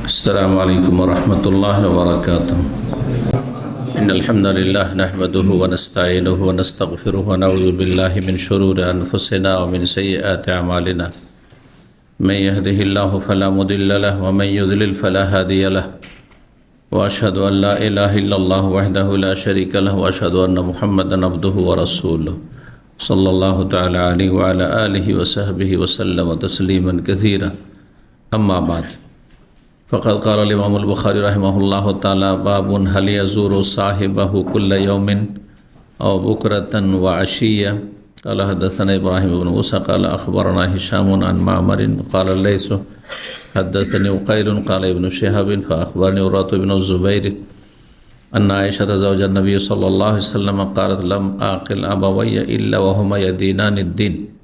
السلام عليكم ورحمة الله وبركاته. إن الحمد لله نحمده ونستعينه ونستغفره ونعوذ بالله من شرور أنفسنا ومن سيئات أعمالنا. من يهده الله فلا مضل له ومن يضلل فلا هادي له. وأشهد أن لا إله إلا الله وحده لا شريك له وأشهد أن محمدا عبده ورسوله صلى الله تعالى عليه وعلى آله وصحبه وسلم تسليما كثيرا. أما بعد فقد قال الإمام البخاري رحمه الله تعالى: باب هل يزور صاحبه كل يوم أو بكرة وعشية. قال حدثنا إبراهيم بن موسى قال أخبرنا هشام عن معمر قال الليث حدثني وقيل قال ابن شهاب فأخبرني عروة بن الزبير أن عائشة زوج النبي صلى الله عليه وسلم قالت: لم أعقل أبوي إلا وهما يدينان الدين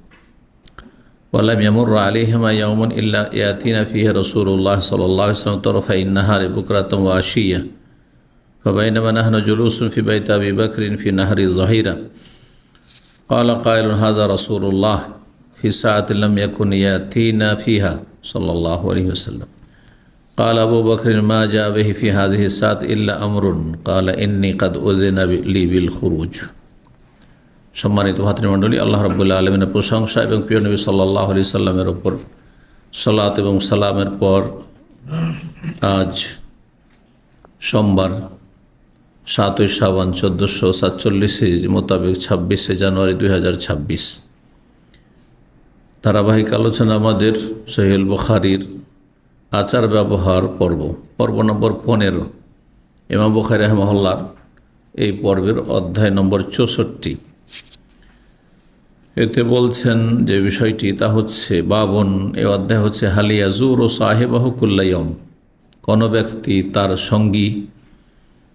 ولم يمر عليهما يوم إلا يأتينا فيه رسول الله صلى الله عليه وسلم طرفي النهار بكرة وعشية. فبينما نحن جلوس في بيت أبي بكر في نهر الظهيرة قال قائل: هذا رسول الله في ساعة لم يكن يأتينا فيها صلى الله عليه وسلم. قال أبو بكر: ما جاء به في هذه الساعة إلا أمر قال إني قد أذن لي بالخروج. সম্মানিত ভাতৃমণ্ডলী, আল্লাহ রাব্বুল আলামিনের প্রশংসা এবং প্রিয় নবী সাল্লাল্লাহু আলাইহি সাল্লামের উপর সালাত এবং সালামের পর আজ সোমবার 7 শাবান 1447 মোতাবেক 26 জানুয়ারি 2026 ধারাবাহিক আলোচনা আমাদের সহিহ বুখারীর আচার ব্যবহার পর্ব নম্বর 15। ইমাম বুখারী রাহিমাহুল্লাহ এই পর্বের অধ্যায় নম্বর 64। এতে বলছেন যে বিষয়টি তা হচ্ছে বাবন, এ অধ্যায় হচ্ছে হালিয়া জুর ও সাহেবাহু কুল্লাইয়ম, কোনো ব্যক্তি তার সঙ্গী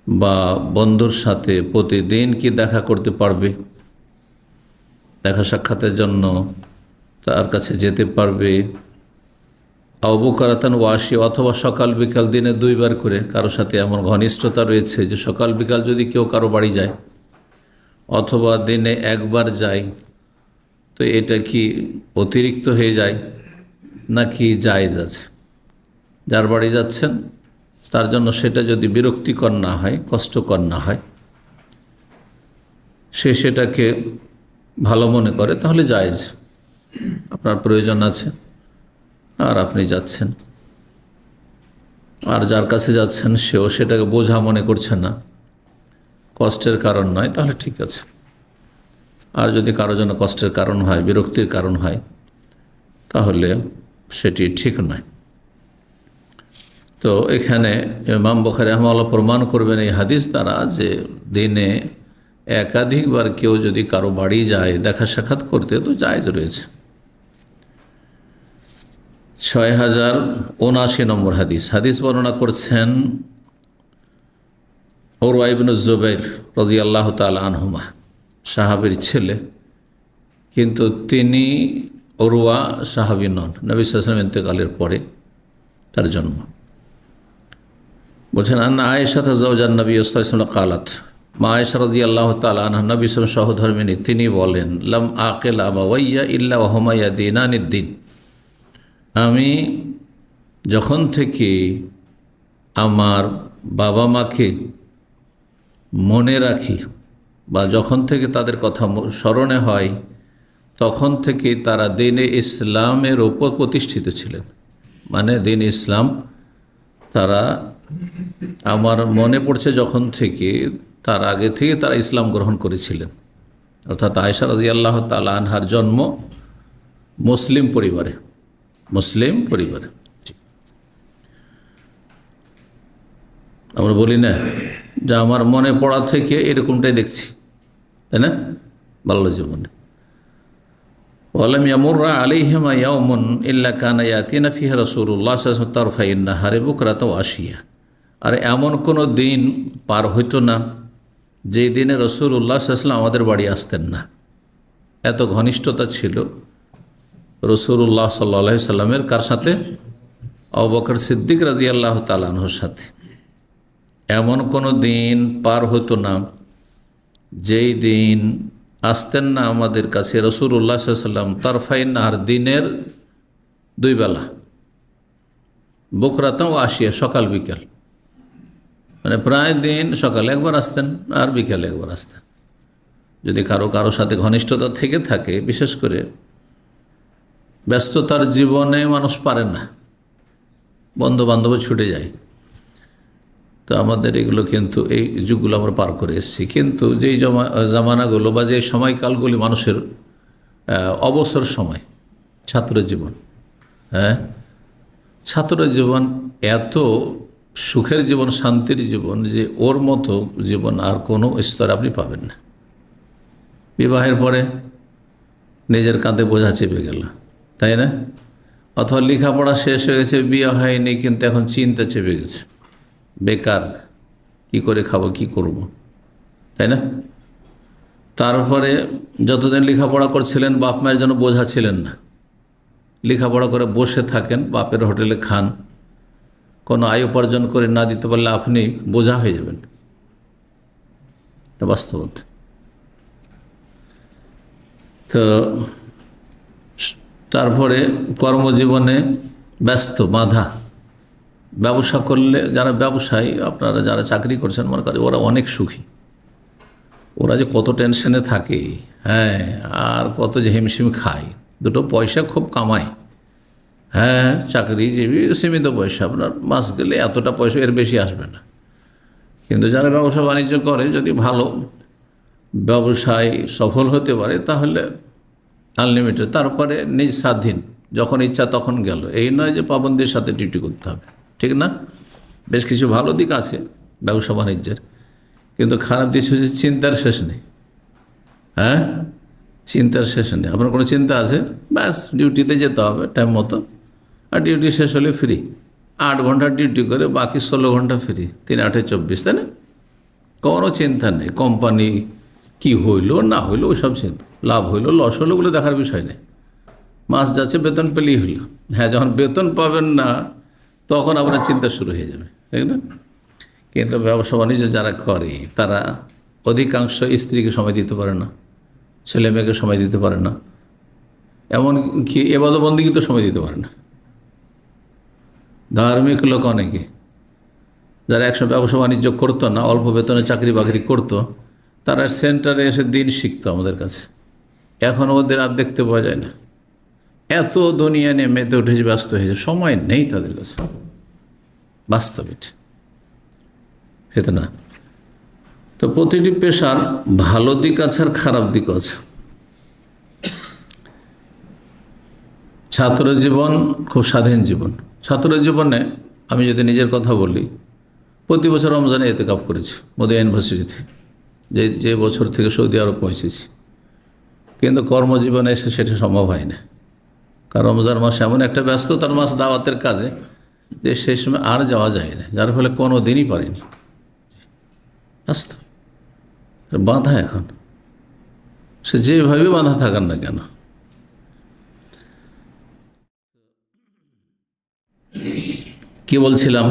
বা বন্ধুর সাথে প্রতিদিন কি দেখা করতে পারবে, দেখা সাক্ষাতের জন্য তার কাছে যেতে পারবে। আবুকারাতান ওয়াসি, অথবা সকাল বিকাল দিনে 2 বার করে কারো সাথে এমন ঘনিষ্ঠতা রয়েছে যে সকাল বিকাল যদি কেউ কারো বাড়ি যায় অথবা দিনে 1 বার যায়, তো এটা কি অতিরিক্ত হয়ে যায় নাকি জায়েজ আছে? যার বাড়ি যাচ্ছেন তার জন্য সেটা যদি বিরক্তিকর না হয়, কষ্টকর না হয়, সে সেটাকে ভালো মনে করে, তাহলে জায়েজ। আপনার প্রয়োজন আছে আর আপনি যাচ্ছেন, আর যার কাছে যাচ্ছেন সেও সেটাকে বোঝা মনে করছে না, কষ্টের কারণ নয়, তাহলে ঠিক আছে। আর যদি কারো জন্য কষ্টের কারণ হয়, বিরক্তির কারণ হয়, তাহলে সেটি ঠিক নয়। তো এখানে ইমাম বুখারী রাহিমাহুল্লাহ প্রমাণ করবেন এই হাদিস দ্বারা যে দিনে একাধিকবার কেউ যদি কারো বাড়ি যায় দেখা সাক্ষাৎ করতে, তো জায়েজ রয়েছে। 6079 নম্বর হাদিস বর্ণনা করছেন উরওয়া ইবনে জুবাইর রাদিয়াল্লাহু তাআলা আনহুমা, সাহাবীর ছেলে, কিন্তু তিনি উরওয়া সাহাবী নন, নবী সাল্লাল্লাহু আলাইহি ওয়াসাল্লাম ইন্তেকালের পরে তার জন্ম। বলছেন আন্না আয়েশা যাওজান নবী সাল্লাল্লাহু আলাইহি ওয়াসাল্লাম কালাত, মা আয়েশা রাদিয়াল্লাহু তাআলা আনহা নবী সাল্লাল্লাহু আলাইহি ওয়াসাল্লাম সহধর্মিণী, তিনি বলেন: লাম আকিল আবাওয়াইয়া ইল্লা ওয়া হুমা ইয়াদিনানিদ-দ্বীন, আমি যখন থেকে আমার বাবা মাকে মনে রাখি বা যখন থেকে তাদের কথা স্মরণে হয়, তখন থেকে তারা দ্বীনে ইসলামের ওপর প্রতিষ্ঠিত ছিলেন। মানে দ্বীন ইসলাম তারা, আমার মনে পড়ছে যখন থেকে, তার আগে থেকে তারা ইসলাম গ্রহণ করেছিলেন। অর্থাৎ আয়েশা রাদিয়াল্লাহু তাআলা আনহার জন্ম মুসলিম পরিবারে। আমরা বলি না যে আমার মনে পড়া থেকে এরকমটাই দেখছি, তাই না, বাল্য জীবনে। ওয়ালাম ইয়ামুররা আলাইহিমা ইয়াউমুন ইল্লা কানা ইয়াতিনা ফিহা রাসূলুল্লাহ সাল্লাল্লাহু আলাইহি ওয়াসাল্লাম তারফাই নাহারে বুকরাতা ওয়া আশিয়া, আর এমন কোনো দিন পার হইতো না যেই দিনে রাসূলুল্লাহ সাল্লাল্লাহু আলাইহি ওয়াসাল্লাম আমাদের বাড়ি আসতেন না। এত ঘনিষ্ঠতা ছিল রাসূলুল্লাহ সাল্লাল্লাহু আলাইহি ওয়াসাল্লামের কার সাথে? আবু বকর সিদ্দিক রাদিয়াল্লাহু তাআলা আনহুর সাথে। এমন কোনো দিন পার হতো না যেই দিন আসতেন না আমাদের কাছে রাসূলুল্লাহ সাল্লাল্লাহু আলাইহি ওয়াসাল্লাম তারফাই নাহার, দিনের 2 বেলা, বকরাতাম ও আসিয়া, সকাল বিকাল, মানে প্রায় দিন সকালে একবার আসতেন আর বিকালে একবার আসতেন। যদি কারো সাথে ঘনিষ্ঠতা থেকে থাকে, বিশেষ করে ব্যস্ততার জীবনে মানুষ পারে না, বন্ধু বান্ধব ছুটে যায়, তো আমাদের এগুলো কিন্তু এই যুগগুলো আমরা পার করে এসেছি। কিন্তু যেই জামানাগুলো বা যে সময়কালগুলি মানুষের অবসর সময়, ছাত্র জীবন, হ্যাঁ, ছাত্র জীবন এত সুখের জীবন, শান্তির জীবন যে ওর মতো জীবন আর কোনো স্তরে আপনি পাবেন না। বিবাহের পরে নিজের কাঁধে বোঝা চেপে গেল, তাই না? অথবা লেখাপড়া শেষ হয়ে গেছে, বিয়ে হয়নি, কিন্তু এখন চিন্তা চেপে গেছে, বেকার, কি করে খাবো, কি করব, তাই না? তারপরে যতদিন লেখাপড়া করছিলেন বাপ মায়ের জন্য বোঝা ছিলেন না, লেখাপড়া করে বসে থাকেন, বাপের হোটেলে খান, কোনো আয় উপার্জন করে না দিতে পারলে আপনি বোঝা হয়ে যাবেন, এটা বাস্তবতা। তো তারপরে কর্মজীবনে ব্যস্ত, বাধা, ব্যবসা করলে, যারা ব্যবসায়ী, আপনারা যারা চাকরি করছেন মনে করেন ওরা অনেক সুখী, ওরা যে কত টেনশনে থাকে, হ্যাঁ, আর কত যে হিমশিম খায়, দুটো পয়সা খুব কামায়, হ্যাঁ, চাকরিজীবী সীমিত পয়সা, আপনার মাস গেলে এতটা পয়সা, এর বেশি আসবে না। কিন্তু যারা ব্যবসা বাণিজ্য করে, যদি ভালো ব্যবসায় সফল হতে পারে তাহলে আনলিমিটেড, তারপরে নিজ স্বাধীন, যখন ইচ্ছা তখন গেল, এই নয় যে পাবন্দির সাথে ডিউটি করতে হবে, ঠিক না? বেশ কিছু ভালো দিক আছে ব্যবসা বাণিজ্যের, কিন্তু খারাপ দিক হচ্ছে চিন্তার শেষ নেই, হ্যাঁ, চিন্তার শেষ নেই। আপনার কোনো চিন্তা আছে, ব্যাস ডিউটিতে যেতে হবে টাইম মতো, আর ডিউটি শেষ হলে ফ্রি, 8 ঘন্টা ডিউটি করে বাকি 16 ঘন্টা ফ্রি, 3 8 24, তাই না? কোনো চিন্তা নেই, কোম্পানি কি হইলো না হইলো ওইসব চিন্তা, লাভ হইলো লস হলো ওগুলো দেখার বিষয় নেই, মাস যাচ্ছে, বেতন পেলেই হইলো। হ্যাঁ, যখন বেতন পাবেন না তখন আপনার চিন্তা শুরু হয়ে যাবে, তাই না? কিন্তু ব্যবসা বাণিজ্য যারা করে তারা অধিকাংশ স্ত্রীকে সময় দিতে পারে না, ছেলে মেয়েকে সময় দিতে পারে না, এমনকি এবাদতবন্দিকে তো সময় দিতে পারে না। ধার্মিক লোক অনেকে যারা একসময় ব্যবসা বাণিজ্য করতো না, অল্প বেতনে চাকরি বাকরি করতো, তারা সেন্টারে এসে দিন শিখতো আমাদের কাছে, এখন ওদের আর দেখতে পাওয়া যায় না, এত দুনিয়া নিয়ে মেতে উঠেছে, ব্যস্ত হয়েছে, সময় নেই তাদের কাছে, বাস্তবে না। তো প্রতিটি পেশার ভালো দিক আছে আর খারাপ দিক আছে। ছাত্র জীবন খুব স্বাধীন জীবন। ছাত্র জীবনে আমি যদি নিজের কথা বলি, প্রতি বছর রমজানে ইতিকাফ করেছি মদিনা ইউনিভার্সিটিতে, যে বছর থেকে সৌদি আরব পৌঁছেছি, কিন্তু কর্মজীবনে এসে সেটা সম্ভব হয় না, কারণ রমজান মাস এমন একটা ব্যস্ততার মাস দাওয়াতের কাজে যে সেই সময় আর যাওয়া যায় না, যার ফলে কোনো দিনই পারিনি। বাঁধা এখন, সে যেভাবে বাঁধা থাকার না কেন। কি বলছিলাম,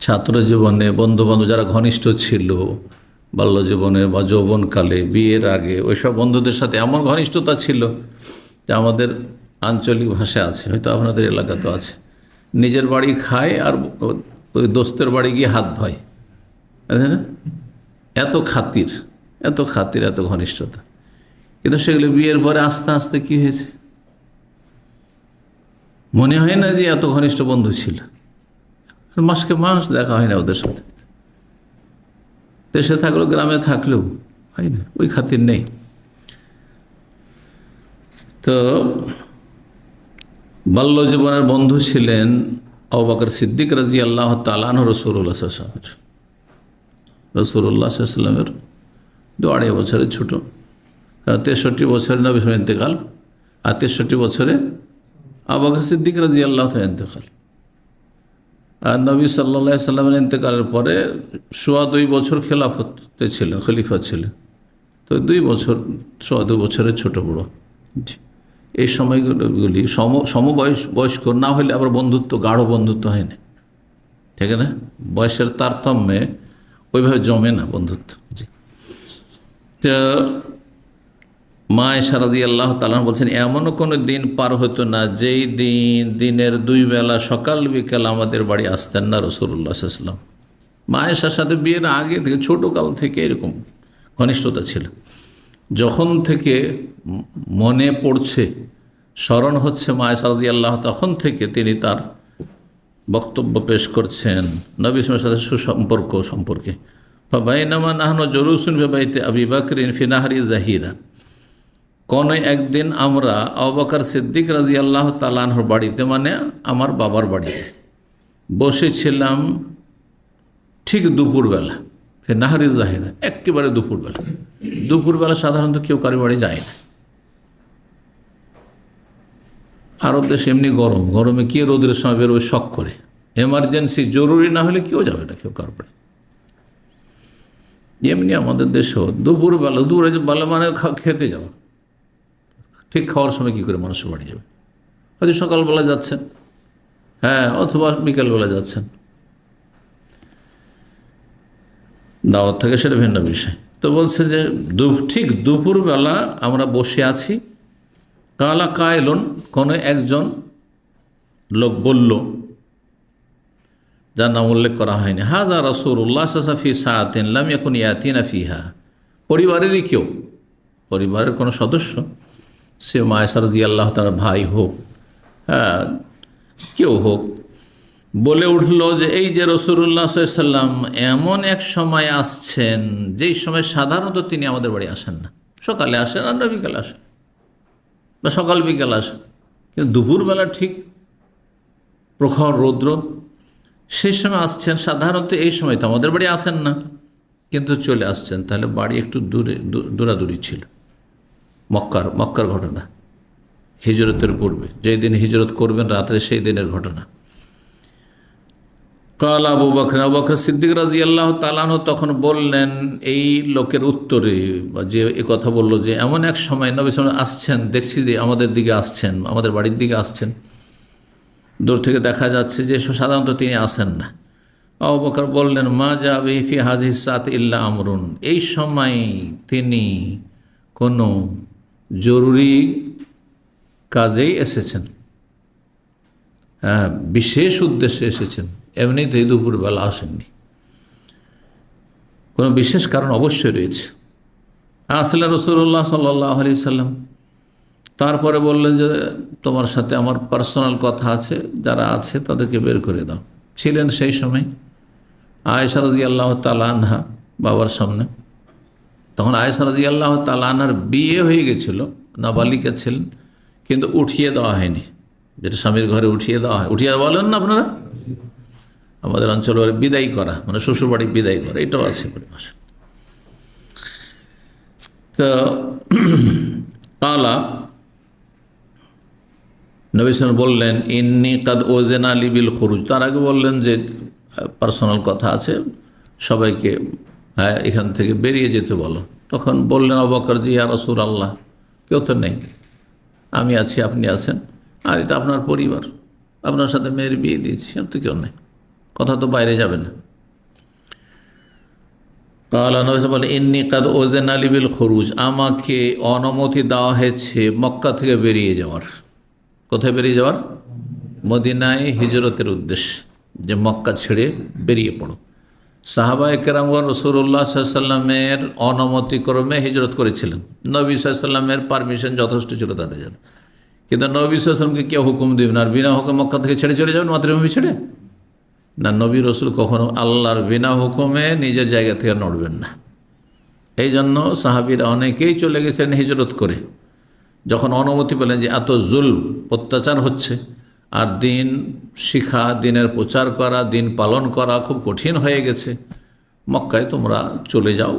ছাত্র জীবনে বন্ধু বান্ধব যারা ঘনিষ্ঠ ছিল, বাল্য জীবনে বা যৌবনকালে, বিয়ের আগে, ওইসব বন্ধুদের সাথে এমন ঘনিষ্ঠতা ছিল যে আমাদের আঞ্চলিক ভাষা আছে, হয়তো আপনাদের এলাকাতেও আছে, নিজের বাড়ি খায় আর ওই দোস্তের বাড়ি গিয়ে হাত ধোয়, আছে না? এত খাতির, এত ঘনিষ্ঠতা। কিন্তু সেগুলো বিয়ের পরে আস্তে আস্তে কি হয়েছে, মনে হয় না যে এত ঘনিষ্ঠ বন্ধু ছিল, মাসকে মাস দেখা হয় না ওদের সাথে, দেশে থাকলেও গ্রামে থাকলেও হয় না, ওই খাতির নেই। তো বাল্য জীবনের বন্ধু ছিলেন আবু বকর সিদ্দিক রাদিয়াল্লাহু তাআলা আনহু, রাসূলুল্লাহ সাল্লামের 2.5 বছরের ছোট, কারণ 63 বছরে নবী সাল্লামের ইন্তেকাল, আর 63 বছরে আবু বকর সিদ্দিক রাদিয়াল্লাহু তাআলা ইন্তেকাল। আর নবী সাল্লাল্লাহু আলাইহি সাল্লামের ইন্তেকালের পরে 2.25 বছর খেলাফতে ছিলেন, খলিফা ছিলেন, তো 2 বছর, 2.25 বছরের ছোট বড়। এই সময়গুলি সমবয়স্ক না হলে আবার বন্ধুত্ব, গাঢ় বন্ধুত্ব হয় না, ঠিক না? বয়সের তারতম্যে ওইভাবে জমে না বন্ধুত্ব। তো মা আয়েশা রাদিয়াল্লাহু তাআলা বলছেন, এমনও কোনো দিন পার হতো না যেই দিনের 2 বেলা সকাল বিকেল আমাদের বাড়ি আসতেন না রাসূলুল্লাহ সাল্লাল্লাহু আলাইহি ওয়াসাল্লাম। মা আয়েশার সাথে বিয়ের আগে থেকে ছোটোকাল থেকে এরকম ঘনিষ্ঠতা ছিল। যখন থেকে মনে পড়ছে, স্মরণ হচ্ছে মা আয়েশা রাদিয়াল্লাহু, তখন থেকে তিনি তার বক্তব্য পেশ করছেন নবী সাল্লাল্লাহু আলাইহি ওয়াসাল্লামের সুসম্পর্ক সম্পর্কে। ফাবাইনামা নাহনু জুলুসুন ফি বাইতি আবি বকরিন ফি নাহরি জাহিরা, কোনো একদিন আমরা আবু বকর সিদ্দিক রাদিয়াল্লাহু তাআলা আনহুর বাড়িতে, মানে আমার বাবার বাড়িতে বসেছিলাম ঠিক দুপুরবেলা। ফি নাহরি জাহিরা, একেবারে দুপুরবেলা। দুপুরবেলা সাধারণত কেউ কারো বাড়ি যায় না। আরব দেশে এমনি গরম, গরমে কে রোদের সময় বেরোবে শখ করে, এমার্জেন্সি জরুরি না হলে কেউ যাবে না, কেউ কারো বাড়ি। এমনি আমাদের দেশেও দুপুরবেলা, দূরে বেলা মানে খেতে যাওয়া, ঠিক খাওয়ার সময় কী করে মানুষের বাড়ি যাবে? হয়তো সকালবেলা যাচ্ছেন, হ্যাঁ, অথবা বিকালবেলা যাচ্ছেন, দাওয়াত থাকে, সেটা ভিন্ন বিষয়। তো বলছে যে ঠিক দুপুরবেলা আমরা বসে আছি। কালা কায়লুন, কোনো একজন লোক বলল, যার নাম উল্লেখ করা হয়নি, হাযা রাসূলুল্লাহ সাল্লাল্লাহু আলাইহি ফি সাআতিন লাম ইয়াকুন ইয়াতিনা ফিহা, পরিবারেরই কেউ, পরিবারের কোনো সদস্য, সে মা আয়েশা রাদিয়াল্লাহু তাআলার ভাই হোক, হ্যাঁ, কেউ হোক, বলে উঠল যে এই যে রাসূলুল্লাহ সাল্লাল্লাহু আলাইহি ওয়াসাল্লাম এমন এক সময় আসছেন যেই সময় সাধারণত তিনি আমাদের বাড়ি আসেন না। সকালে আসেন আর বিকালে আসেন, বা সকাল বিকাল আসেন, কিন্তু দুপুরবেলা ঠিক প্রখর রৌদ্র, সেই সময় আসছেন। সাধারণত এই সময় তো আমাদের বাড়ি আসেন না, কিন্তু চলে আসছেন। তাহলে বাড়ি একটু দূরাদূরি ছিল। মক্কার ঘটনা, হিজরতের পূর্বে, যেই দিন হিজরত করবেন রাত্রে, সেই দিনের ঘটনা। কাল আবু বকর সিদ্দিক রাদিয়াল্লাহু তাআলা আনহু তখন বললেন এই লোকের উত্তরে, যে এ কথা বলল যে এমন এক সময় নবী সাল্লাল্লাহু আলাইহি ওয়াসাল্লাম আসছেন, দেখছি যে আমাদের দিকে আসছেন, আমাদের বাড়ির দিকে আসছেন, দূর থেকে দেখা যাচ্ছে যে সাধারণত তিনি আসেন না। আবু বকর বললেন, মা যাবে ফি হাযিহি সাআত ইল্লা আমরুন, এই সময় তিনি কোনো জরুরি কাজেই এসেছেন, হ্যাঁ, বিশেষ উদ্দেশ্যে এসেছেন, এমনিতেই দুপুরবেলা আসেননি, কোনো বিশেষ কারণ অবশ্যই রয়েছে। আসলে রাসূলুল্লাহ সাল্লাল্লাহু আলাইহি ওয়াসাল্লাম তারপরে বললেন যে তোমার সাথে আমার পার্সোনাল কথা আছে, যারা আছে তাদেরকে বের করে দাও। ছিলেন সেই সময় আয়েশা রাদিয়াল্লাহু তাআলা আনহা বাবার সামনে। তখন আয়েশা রাদিয়াল্লাহু তাআলা আনহার বিয়ে হয়ে গেছিল, নাবালিকা ছিলেন, কিন্তু উঠিয়ে দেওয়া হয়নি, যেটা স্বামীর ঘরে উঠিয়ে দেওয়া হয়, উঠিয়ে বলেন না আপনারা, আমাদের অঞ্চলে বিদায় করা, মানে শ্বশুরবাড়ি বিদায় করা, এটাও আছে পরিভাষা। তো কালা নবী সাল্লাল্লাহু আলাইহি ওয়াসাল্লাম বললেন, ইন্নী কাদ ওযানা লি বিল খুরুজ, তার আগে বললেন যে পার্সোনাল কথা আছে, সবাইকে হ্যাঁ এখান থেকে বেরিয়ে যেতে বলো। তখন বললেন আবু বকর, জি ইয়া রাসূলুল্লাহ, কেউ তো নেই, আমি আছি, আপনি আছেন, আর এটা আপনার পরিবার, আপনার সাথে মেয়ের বিয়ে দিয়েছি, আর তো কেউ নেই, কথা তো বাইরে যাবে না। কালা নবী বলে, ইন্নী কাদ ওযানা লি বিল খুরুজ, আমাকে অনুমতি দেওয়া হয়েছে মক্কা থেকে বেরিয়ে যাওয়ার। কোথায় বেরিয়ে যাওয়ার? মদিনায় হিজরতের উদ্দেশ্যে, যে মক্কা ছেড়ে বেরিয়ে পড়ো। সাহাবায়ে কেরামগণ রাসূলুল্লাহ সাল্লাল্লাহু আলাইহি ওয়াসাল্লামের অনুমতিক্রমে হিজরত করেছিলেন। নবী সাল্লাল্লাহু আলাইহি ওয়াসাল্লামের পারমিশন যথেষ্ট ছিল তাদের জন্য, কিন্তু নবী সাল্লাল্লাহু আলাইহি ওয়াসাল্লামকে কেউ হুকুম দেবেন আর বিনা হুকুমে মক্কা থেকে ছেড়ে চলে যাবেন মাতৃভূমি ছেড়ে? না, নবী রসুল কখনো আল্লাহর বিনা হুকুমে নিজের জায়গা থেকে নড়বেন না। এই জন্য সাহাবীরা অনেকেই চলে গেছেন হিজরত করে, যখন অনুমতি পেলেন যে এত জুলম অত্যাচার হচ্ছে, আর দিন শিখা, দিনের প্রচার করা, দিন পালন করা খুব কঠিন হয়ে গেছে, মক্কায় তোমরা চলে যাও,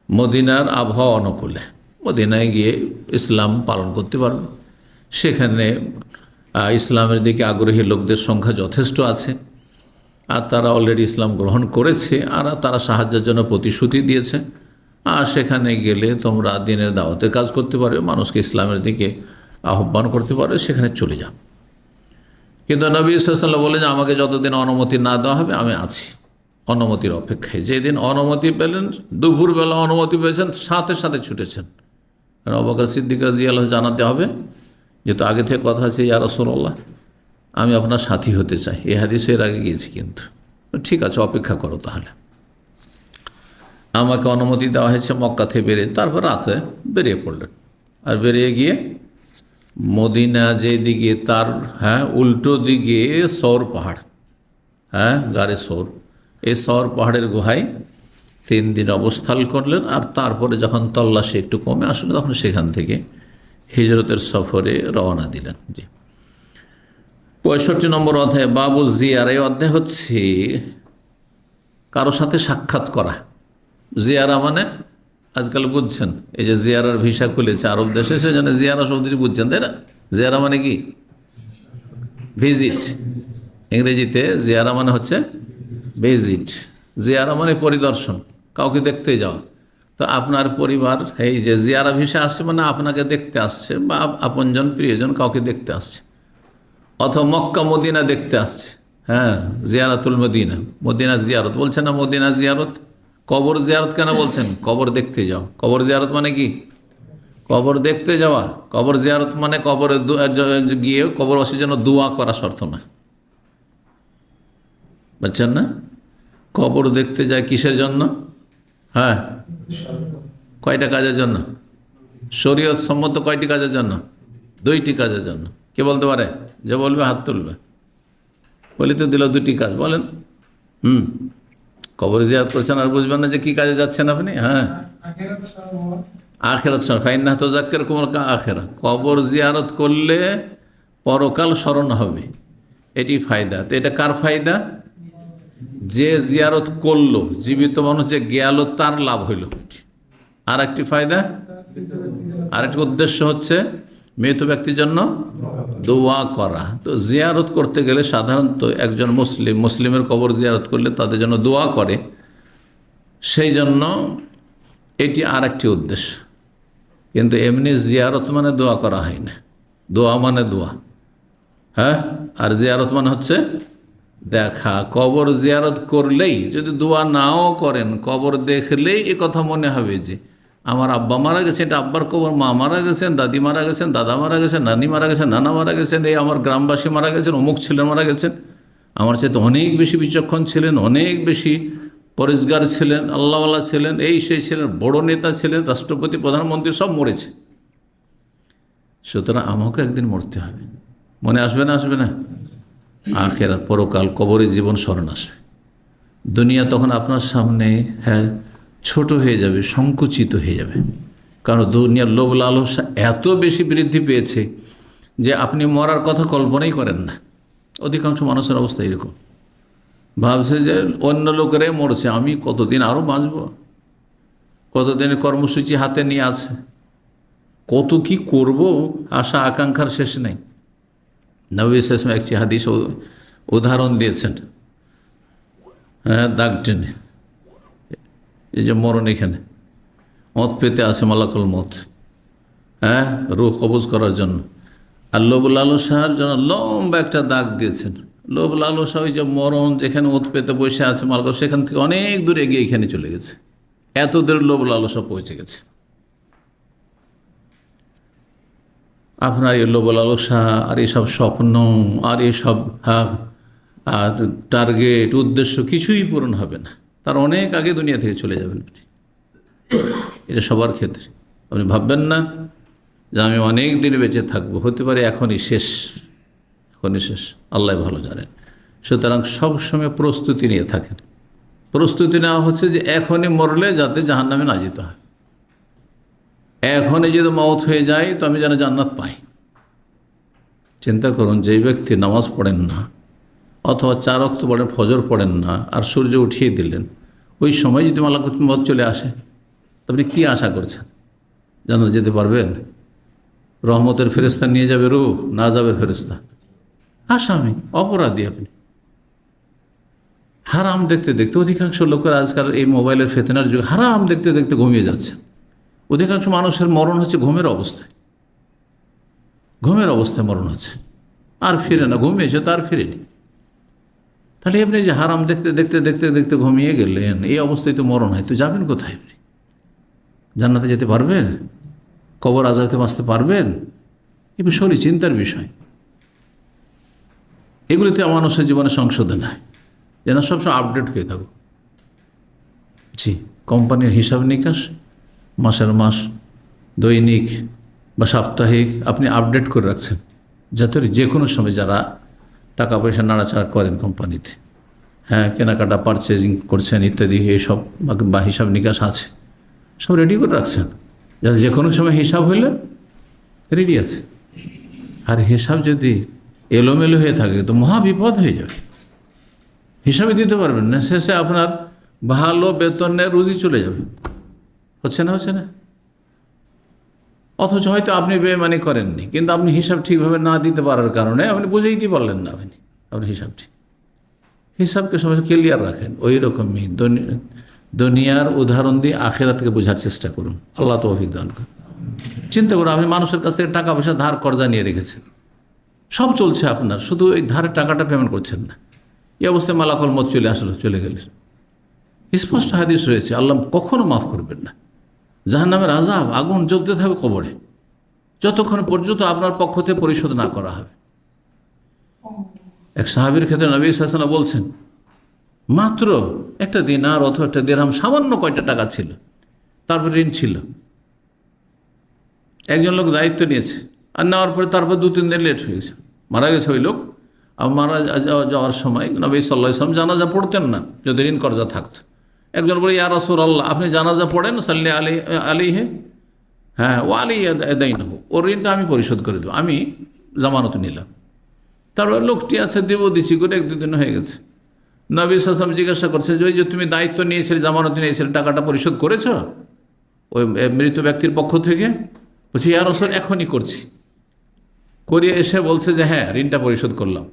মদিনার আবহাওয়া অনুকূলে, মদিনায় গিয়ে ইসলাম পালন করতে পারবে। সেখানে ইসলামের দিকে আগ্রহী লোকদের সংখ্যা যথেষ্ট আছে, আর তারা অলরেডি ইসলাম গ্রহণ করেছে, আর তারা সাহায্যের জন্য প্রতিশ্রুতি দিয়েছে। আর সেখানে গেলে তোমরা দিনের দাওয়াতের কাজ করতে পারবে, মানুষকে ইসলামের দিকে আহ্বান করতে পারবে, সেখানে চলে যাও। কিন্তু নবী সাল্লাল্লাহু আলাইহি ওয়াসাল্লাম বলে যে আমাকে যতদিন অনুমতি না দেওয়া হবে আমি আছি অনুমতির অপেক্ষায়। যেদিন অনুমতি পেলেন, দুপুরবেলা অনুমতি পেয়েছেন, সাথে সাথে ছুটেছেন, কারণ আবু বকর সিদ্দিক রাদিয়াল্লাহু জানাতে হবে, যেহেতু আগে থেকে কথা আছে, ইয়া রাসূলুল্লাহ আমি আপনার সাথী হতে চাই। এই হাদিসে এর আগে গিয়েছি, কিন্তু ঠিক আছে অপেক্ষা করো তাহলে। আমাকে অনুমতি দেওয়া হয়েছে মক্কা থেকে বেরিয়ে, তারপর রাতে বেরিয়ে পড়লেন। আর বেরিয়ে গিয়ে মদিনা যেদিকে তার উল্টো দিকে সৌর পাহাড়, গাড়ে সৌর, এই সৌর পাহাড়ের গুহায় 3 দিন অবস্থান করলেন। আর তারপরে যখন তল্লাশি একটু কমে আসলে তখন সেখান থেকে হিজরতের সফরে রওনা দিলেন। জি, 65 নম্বর অধ্যায় বাবু জিয়ারা। এই অধ্যায় হচ্ছে কারো সাথে সাক্ষাৎ করা। জিয়ারা মানে আজকাল বুঝছেন, এই যে জিয়ারার ভিসা খুলেছে আরব দেশে, সেজন্য জিয়ারা শব্দটি বুঝছেন, তাই না? জিয়ারা মানে কি? ভিজিট। ইংরেজিতে জিয়ারা মানে হচ্ছে ভিজিট। জিয়ারা মানে পরিদর্শন, কাউকে দেখতে যাওয়া। তো আপনার পরিবার এই যে জিয়ারা ভিসা আসছে মানে আপনাকে দেখতে আসছে, বা আপনজন প্রিয়জন কাউকে দেখতে আসছে, অথবা মক্কা মদিনা দেখতে আসছে। জিয়ারাতুল মদিনা, মদিনা জিয়ারত বলছেন না, মদিনা জিয়ারত। কবর জিয়ারত কেন বলছেন? কবর দেখতে যাও। কবর জিয়ারত মানে কি? কবর দেখতে যাওয়া। কবর জিয়ারত মানে কবরে গিয়ে কবরবাসীর জন্য দোয়া করা শর্ত না, বুঝছেন না? কবর দেখতে যায় কিসের জন্য? কয়টা কাজের জন্য? শরীয়ত সম্মত কয়টি কাজের জন্য? 2টি কাজের জন্য। কে বলতে পারে? যে বলবে হাত তুলবে। বলি তো দিল 2টি কাজ, বলেন। কবর জিয়ারত করছেন আর বুঝবেন না যে কি কাজে যাচ্ছেন আপনি? আখেরাত ফাইন্নাহা তুযাক্কিরুকুমুল আখিরাহ। কবর জিয়ারত করলে পরকাল স্মরণ হবে, এটি ফায়দা। তো এটা কার ফায়দা? যে জিয়ারত করলো, জীবিত মানুষ যে গেল তার লাভ হইল। আর একটি ফায়দা, আরেকটি উদ্দেশ্য হচ্ছে মৃত ব্যক্তির জন্য দোয়া করা। তো জিয়ারত করতে গেলে সাধারণত একজন মুসলিমের কবর জিয়ারত করলে তাদের জন্য দোয়া করে, সেই জন্য এটি আর একটি উদ্দেশ্য। কিন্তু এমনি জিয়ারত মানে দোয়া করা হয় না। দোয়া মানে দোয়া, আর জিয়ারত মানে হচ্ছে দেখা। কবর জিয়ারত করলেই, যদি দোয়া নাও করেন, কবর দেখলেই এ কথা মনে হবে যে আমার আব্বা মারা গেছে, এটা আব্বার কবর, মা মারা গেছেন, দাদি মারা গেছেন, দাদা মারা গেছেন, নানি মারা গেছেন, নানা মারা গেছেন, এই আমার গ্রামবাসী মারা গেছেন, অমুক ছেলে মারা গেছেন, আমার চাইতে অনেক বেশি বিচক্ষণ ছিলেন, অনেক বেশি পরিষ্কার ছিলেন, আল্লাহওয়ালা ছিলেন, এই সেই ছিলেন, বড় নেতা ছিলেন, রাষ্ট্রপতি, প্রধানমন্ত্রী সব মরেছে। সুতরাং আমাকে একদিন মরতে হবে। মনে আসবে না? আসবে না? আখিরাত, পরকাল, কবরে জীবন স্মরণ আসবে। দুনিয়া তখন আপনার সামনে ছোট হয়ে যাবে, সংকুচিত হয়ে যাবে। কারণ দুনিয়ার লোভ লালসা এত বেশি বৃদ্ধি পেয়েছে যে আপনি মরার কথা কল্পনাই করেন না। অধিকাংশ মানুষের অবস্থা এরকম, ভাবছে যে অন্য লোকেরাই মরছে, আমি কতদিন আরও বাঁচব, কতদিনের কর্মসূচি হাতে নিয়ে আছে, কত কি করব, আশা আকাঙ্ক্ষার শেষ নেই। নবী সাল্লাল্লাহু একটি হাদিস উদাহরণ দিয়েছেন, দাগ টেনে, এই যে মরণ এখানে মত পেতে আছে, মালাকুল মত, রূহ কবজ করার জন্য। আর লোভ লালসার জন্য লম্বা একটা দাগ দিয়েছেন। লোভ লালসা ওই যে মরণ যেখানে ওত পেতে বসে আছে মালাকুল, সেখান থেকে অনেক দূরে গিয়ে এখানে চলে গেছে, এত দূরে লোভ লালসা পৌঁছে গেছে। আপনার এই লোভ লালসা আর এইসব স্বপ্ন আর এইসব টার্গেট, উদ্দেশ্য কিছুই পূরণ হবে না, তার অনেক আগে দুনিয়া থেকে চলে যাবেন আপনি। এটা সবার ক্ষেত্রে। আপনি ভাববেন না যে আমি অনেক দিন বেঁচে থাকবো, হতে পারে এখনই শেষ, এখনই শেষ, আল্লাহ ভালো জানেন। সুতরাং সবসময় প্রস্তুতি নিয়ে থাকেন। প্রস্তুতি নেওয়া হচ্ছে যে এখনই মরলে যাতে জাহান্নামে না যেতে হয়, এখনই যদি মওত হয়ে যায় তো আমি যেন জান্নাত পাই। চিন্তা করুন, যেই ব্যক্তি নামাজ পড়েন না অথবা 4 ওয়াক্ত পড়েন, ফজর পড়েন না, আর সূর্য উঠিয়ে দিলেন, ওই সময় যদি মালাকুল মওত চলে আসে, আপনি কী আশা করছেন? জান্নাত যেতে পারবেন? রহমতের ফেরেশতা নিয়ে যাবে রূহ, না যাবে ফেরেশতা? আসামি, অপরাধী আপনি। হারাম দেখতে দেখতে অধিকাংশ লোকের আজকাল এই মোবাইলের ফেতনার যুগে হারাম দেখতে দেখতে ঘুমিয়ে যাচ্ছে। অধিকাংশ মানুষের মরণ হচ্ছে ঘুমের অবস্থায়, ঘুমের অবস্থায় মরণ হচ্ছে, আর ফিরে না, ঘুমিয়েছে তো আর ফিরেনি। তাহলে আপনি যে হারাম দেখতে দেখতে দেখতে দেখতে ঘুমিয়ে গেলেন, এই অবস্থায় তো মরণ হয়, তো যাবেন কোথায়? আপনি জান্নাতে যেতে পারবেন? কবর আযাব থেকে বাঁচতে পারবেন? এই বিষয়টি চিন্তার বিষয়। এগুলিতে মানুষের জীবনে সংশোধন হয়, যেন সবসময় আপডেট হয়ে থাকুক। জি, কোম্পানির হিসাব নিকাশ মাসের মাস, দৈনিক বা সাপ্তাহিক আপনি আপডেট করে রাখছেন, যাতে যে কোনো সময় যারা টাকা পয়সা নাড়াচাড়া করেন কোম্পানিতে, হ্যাঁ, কেনাকাটা পারচেজিং করছেন ইত্যাদি, এইসব বা হিসাব নিকাশ আছে, সব রেডি করে রাখছেন, যাতে যে কোনো সময় হিসাব হইলে রেডি আছে। আর হিসাব যদি এলোমেলো হয়ে থাকে তো মহা বিপদ হয়ে যাবে, হিসাবে দিতে পারবেন না, শেষে আপনার ভালো বেতনের রুজি চলে যাবে। হচ্ছে না? অথচ হয়তো আপনি বেইমানি করেননি, কিন্তু আপনি হিসাব ঠিকভাবে না দিতে পারার কারণে আপনি বুঝেইতে পারলেন না আপনি হিসাবকে সবাই ক্লিয়ার রাখেন। ওই রকমই দুনিয়ার উদাহরণ দিয়ে আখিরাতকে বোঝার চেষ্টা করুন। আল্লাহ তৌফিক দান করুন। চিন্তা করুন, আপনি মানুষের কাছ থেকে টাকা পয়সা ধার কর্জা নিয়ে রেখেছেন, সব চলছে আপনার, শুধু এই ধারের টাকাটা পেমেন্ট করছেন না। এই অবস্থায় মালাকুল মত চলে গেলেন। স্পষ্ট হাদিস রয়েছে, আল্লাহ কখনো মাফ করবেন না। জাহান্নামের আযাব, আগুন জ্বলতে থাকবে কবরে, যতক্ষণ পর্যন্ত আপনার পক্ষ থেকে পরিশোধ না করা হবে। এক সাহাবীর ক্ষেত্রে নবী সাল্লাল্লাহু আলাইহি ওয়াসাল্লাম বলছেন, মাত্র একটা দিনার অথবা একটা দিরহাম, সামান্য কয়টা টাকা ছিল, তারপর ঋণ ছিল। একজন লোক দায়িত্ব নিয়েছে, আর নেওয়ার পরে তারপর 2-3 দিন লেট হয়ে গেছে, মারা গেছে ওই লোক। আর মারা যাওয়ার সময় নবী সাল্লাল্লাহু আলাইহি ওয়াসাল্লাম জানাজা পড়তেন না যদি ঋণ কর্জা থাকতো। একজন বলে, ইয়া রাসূলুল্লাহ, আপনি জানাজা পড়েন, সাল্লি আলাইহি, হ্যাঁ, ও আলী দাইনহু, ওর ঋণটা আমি পরিশোধ করে দেবো, আমি জামানত নিলাম। তারপর লোকটি আছে, দিছি করে 1-2 দিন হয়ে গেছে। নবী সাল্লাল্লাহু আলাইহি ওয়াসাল্লাম জিজ্ঞাসা করছে যে, ওই যে তুমি দায়িত্ব নিয়েছিলে, জামানত নিয়েছিলে, টাকাটা পরিশোধ করেছ ওই মৃত ব্যক্তির পক্ষ থেকে? বলছি, ইয়া রাসূল, এখনই করছি। করিয়ে এসে বলছে যে, হ্যাঁ, ঋণটা পরিশোধ করলাম।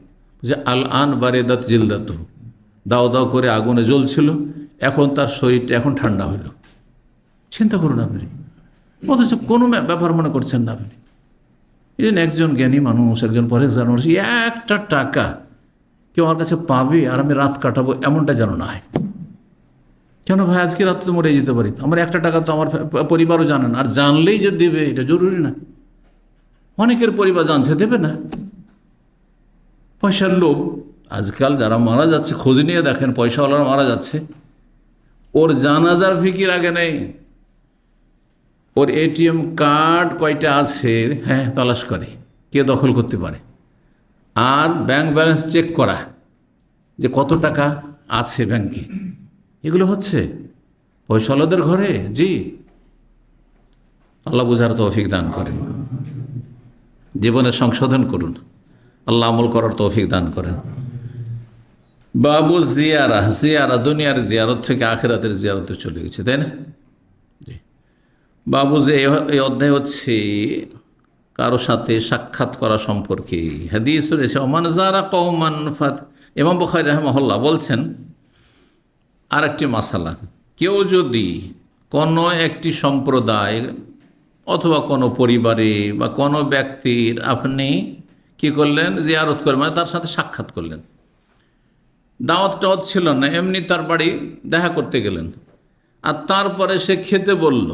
যে আল আন বারেদাত জিলদাতু, দাও দাও করে আগুনে জ্বলছিল, এখন তার শরীরটা এখন ঠান্ডা হইল। চিন্তা করুন আপনি, অথচ কোনো ব্যাপার মনে করছেন না আপনি। এই জন্য একজন জ্ঞানী মানুষ, একজন পরেশগার মানুষ, একটা টাকা কেউ আমার কাছে পাবে আর আমি রাত কাটাবো, এমনটা যেন না হয়। কেন ভাই, আজকে রাত তো মরে যেতে পারি, আমার একটা টাকা তো আমার পরিবারও জানে না, আর জানলেই যে দেবে এটা জরুরি না। অনেকের পরিবার জানছে, দেবে না। পয়সার লোভ, আজকাল যারা মারা যাচ্ছে খোঁজ নিয়ে দেখেন, পয়সাওয়ালারা মারা যাচ্ছে, ওর জানাজার ফিকির আগে নেই, ওর এটিএম কার্ড কয়টা আছে, হ্যাঁ, তালাশ করে কে দখল করতে পারে, আর ব্যাংক ব্যালেন্স চেক করা যে কত টাকা আছে ব্যাংকে, এগুলো হচ্ছে পয়সাওয়ালাদের ঘরে। জি, আল্লাহ বুঝার তৌফিক দান করেন, জীবনে সংশোধন করুন, আল্লাহ আমল করার তৌফিক দান করেন। বাবু জিয়ারা দুনিয়ার জিয়ারত থেকে আখিরাতের জিয়ারতে চলে গেছে, তাই না? জি, বাবু যে এই অধ্যায় হচ্ছে কারো সাথে সাক্ষাৎ করা সম্পর্কে। হাদিস রয়েছে, ওমান যারা কওমান ফাত, ইমাম বুখারী রাহিমাহুল্লাহ বলছেন আর একটি মাসালা, কেউ যদি কোনো একটি সম্প্রদায় অথবা কোনো পরিবারে বা কোনো ব্যক্তির আপনি কি করলেন, জিয়ারত করলেন, মানে তার সাথে সাক্ষাৎ করলেন, দাওয়াত টাওয়াত ছিল না, এমনি তার বাড়ি দেখা করতে গেলেন, আর তারপরে সে খেতে বলল,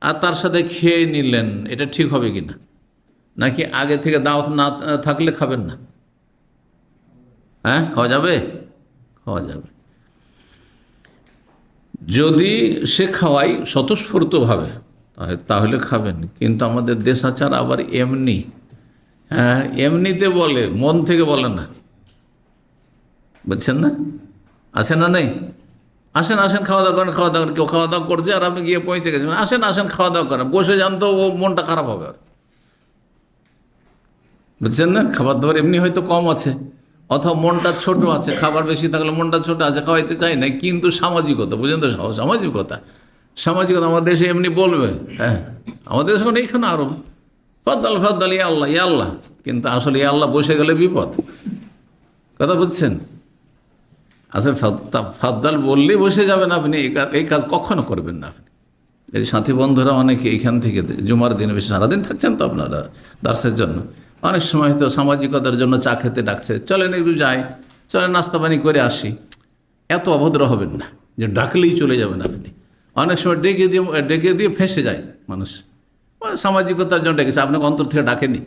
আর তার সাথে খেয়ে নিলেন, এটা ঠিক হবে কি না? নাকি আগে থেকে দাওয়াত না থাকলে খাবেন না? হ্যাঁ, খাওয়া যাবে, খাওয়া যাবে। যদি সে খাওয়াই স্বতঃস্ফূর্তভাবে তাহলে খাবেন, কিন্তু আমাদের দেশাচার আবার এমনি, হ্যাঁ, এমনিতে বলে, মন থেকে বলে না, বুঝছেন না? আসেন না, নেই, আসেন খাওয়া দাওয়া করেন, কেউ খাওয়া দাওয়া করছে আর আপনি গিয়ে পৌঁছে গেছেন, আসেন খাওয়া দাওয়া করেন, বসে যান তো ও মনটা খারাপ হবে, বুঝছেন না? খাবার দাবার এমনি হয়তো কম আছে, অথবা মনটা ছোট আছে, খাবার বেশি থাকলে মনটা ছোট আছে, খাওয়াইতে চাই না, কিন্তু সামাজিকতা, বুঝেন তো, সামাজিকতা আমাদের দেশে এমনি বলবে, হ্যাঁ, আমাদের দেশে এইখানে আরো ফাদ্দাল ইয়া আল্লাহ, কিন্তু আসলে ইয়া আল্লাহ বসে গেলে বিপদ, কথা বুঝছেন? আচ্ছা, ফাদ্দাল বললেই বসে যাবেন আপনি, এই কাজ কখনো করবেন না আপনি। এই সাথী বন্ধুরা অনেকে এইখান থেকে জুমার দিনে বেশি সারাদিন থাকছেন তো আপনারা দার্সের জন্য, অনেক সময় হয়তো সামাজিকতার জন্য চা খেতে ডাকছে, চলেন একটু যাই, চলেন নাস্তা পানি করে আসি, এত অভদ্র হবেন না যে ডাকলেই চলে যাবেন আপনি। অনেক সময় ডেকে দিয়ে ফেঁসে যায় মানুষ, মানে সামাজিকতার জন্য ডেকেছে, আপনাকে অন্তর থেকে ডাকেনি।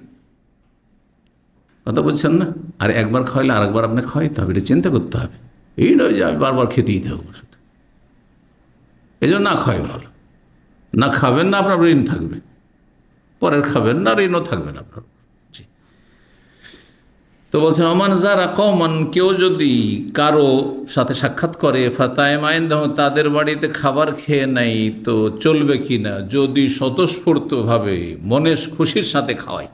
কথা বলছেন না? আর একবার খাওয়াইলে আরেকবার আপনাকে খাওয়াইতে হবে, এটা চিন্তা করতে হবে। এই নয় যে আমি বারবার খেতেই থাকবো, এই জন্য না খাওয়াই ভালো। না খাবেন না, আপনার ঋণ থাকবে, পরের খাবেন না, ঋণও থাকবে না আপনার। তো বলছেন অমান যারা কমান, কেউ যদি কারো সাথে সাক্ষাৎ করে ফাতায়মাইন, তাদের বাড়িতে খাবার খেয়ে নেয় তো চলবে কি না? যদি স্বতঃস্ফূর্তভাবে মনের খুশির সাথে খাওয়ায়,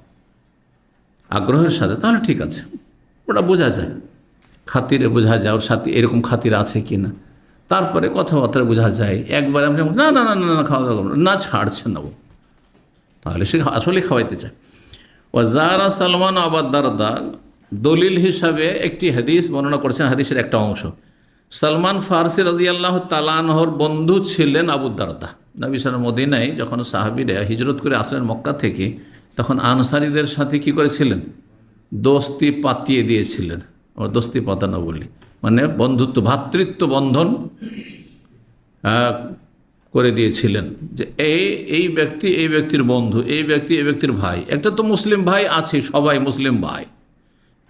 আগ্রহের সাথে, তাহলে ঠিক আছে, ওটা বোঝা যায়, খাতিরে বোঝা যায় ওর সাথে এরকম খাতির আছে কি না। তারপরে কথাবার্তা বোঝা যায়। একবার আমি না না না না খাওয়া দাওয়া না, ছাড়ছে না ও, তাহলে সে আসলে খাওয়াইতে চায়। ও যারা সালমান আবার দারদা, দলিল হিসাবে একটি হাদিস বর্ণনা করেছেন, হাদিসের একটা অংশ। সালমান ফারসি রাদিয়াল্লাহু তাআলা আনহুর বন্ধু ছিলেন আবু দারদা। নবী সাল্লাল্লাহু আলাইহি ওয়াসাল্লাম মদিনায় যখন সাহাবীরা হিজরত করে আসলেন মক্কা থেকে, তখন আনসারীদের সাথে কি করেছিলেন? দোস্তি পাতিয়ে দিয়েছিলেন। আমরা দোস্তি পাতানো বলি, মানে বন্ধুত্ব, ভ্রাতৃত্ব বন্ধন করে দিয়েছিলেন, যে এই ব্যক্তি এই ব্যক্তির বন্ধু, এই ব্যক্তি এই ব্যক্তির ভাই। একটা তো মুসলিম ভাই আছে, সবাই মুসলিম ভাই,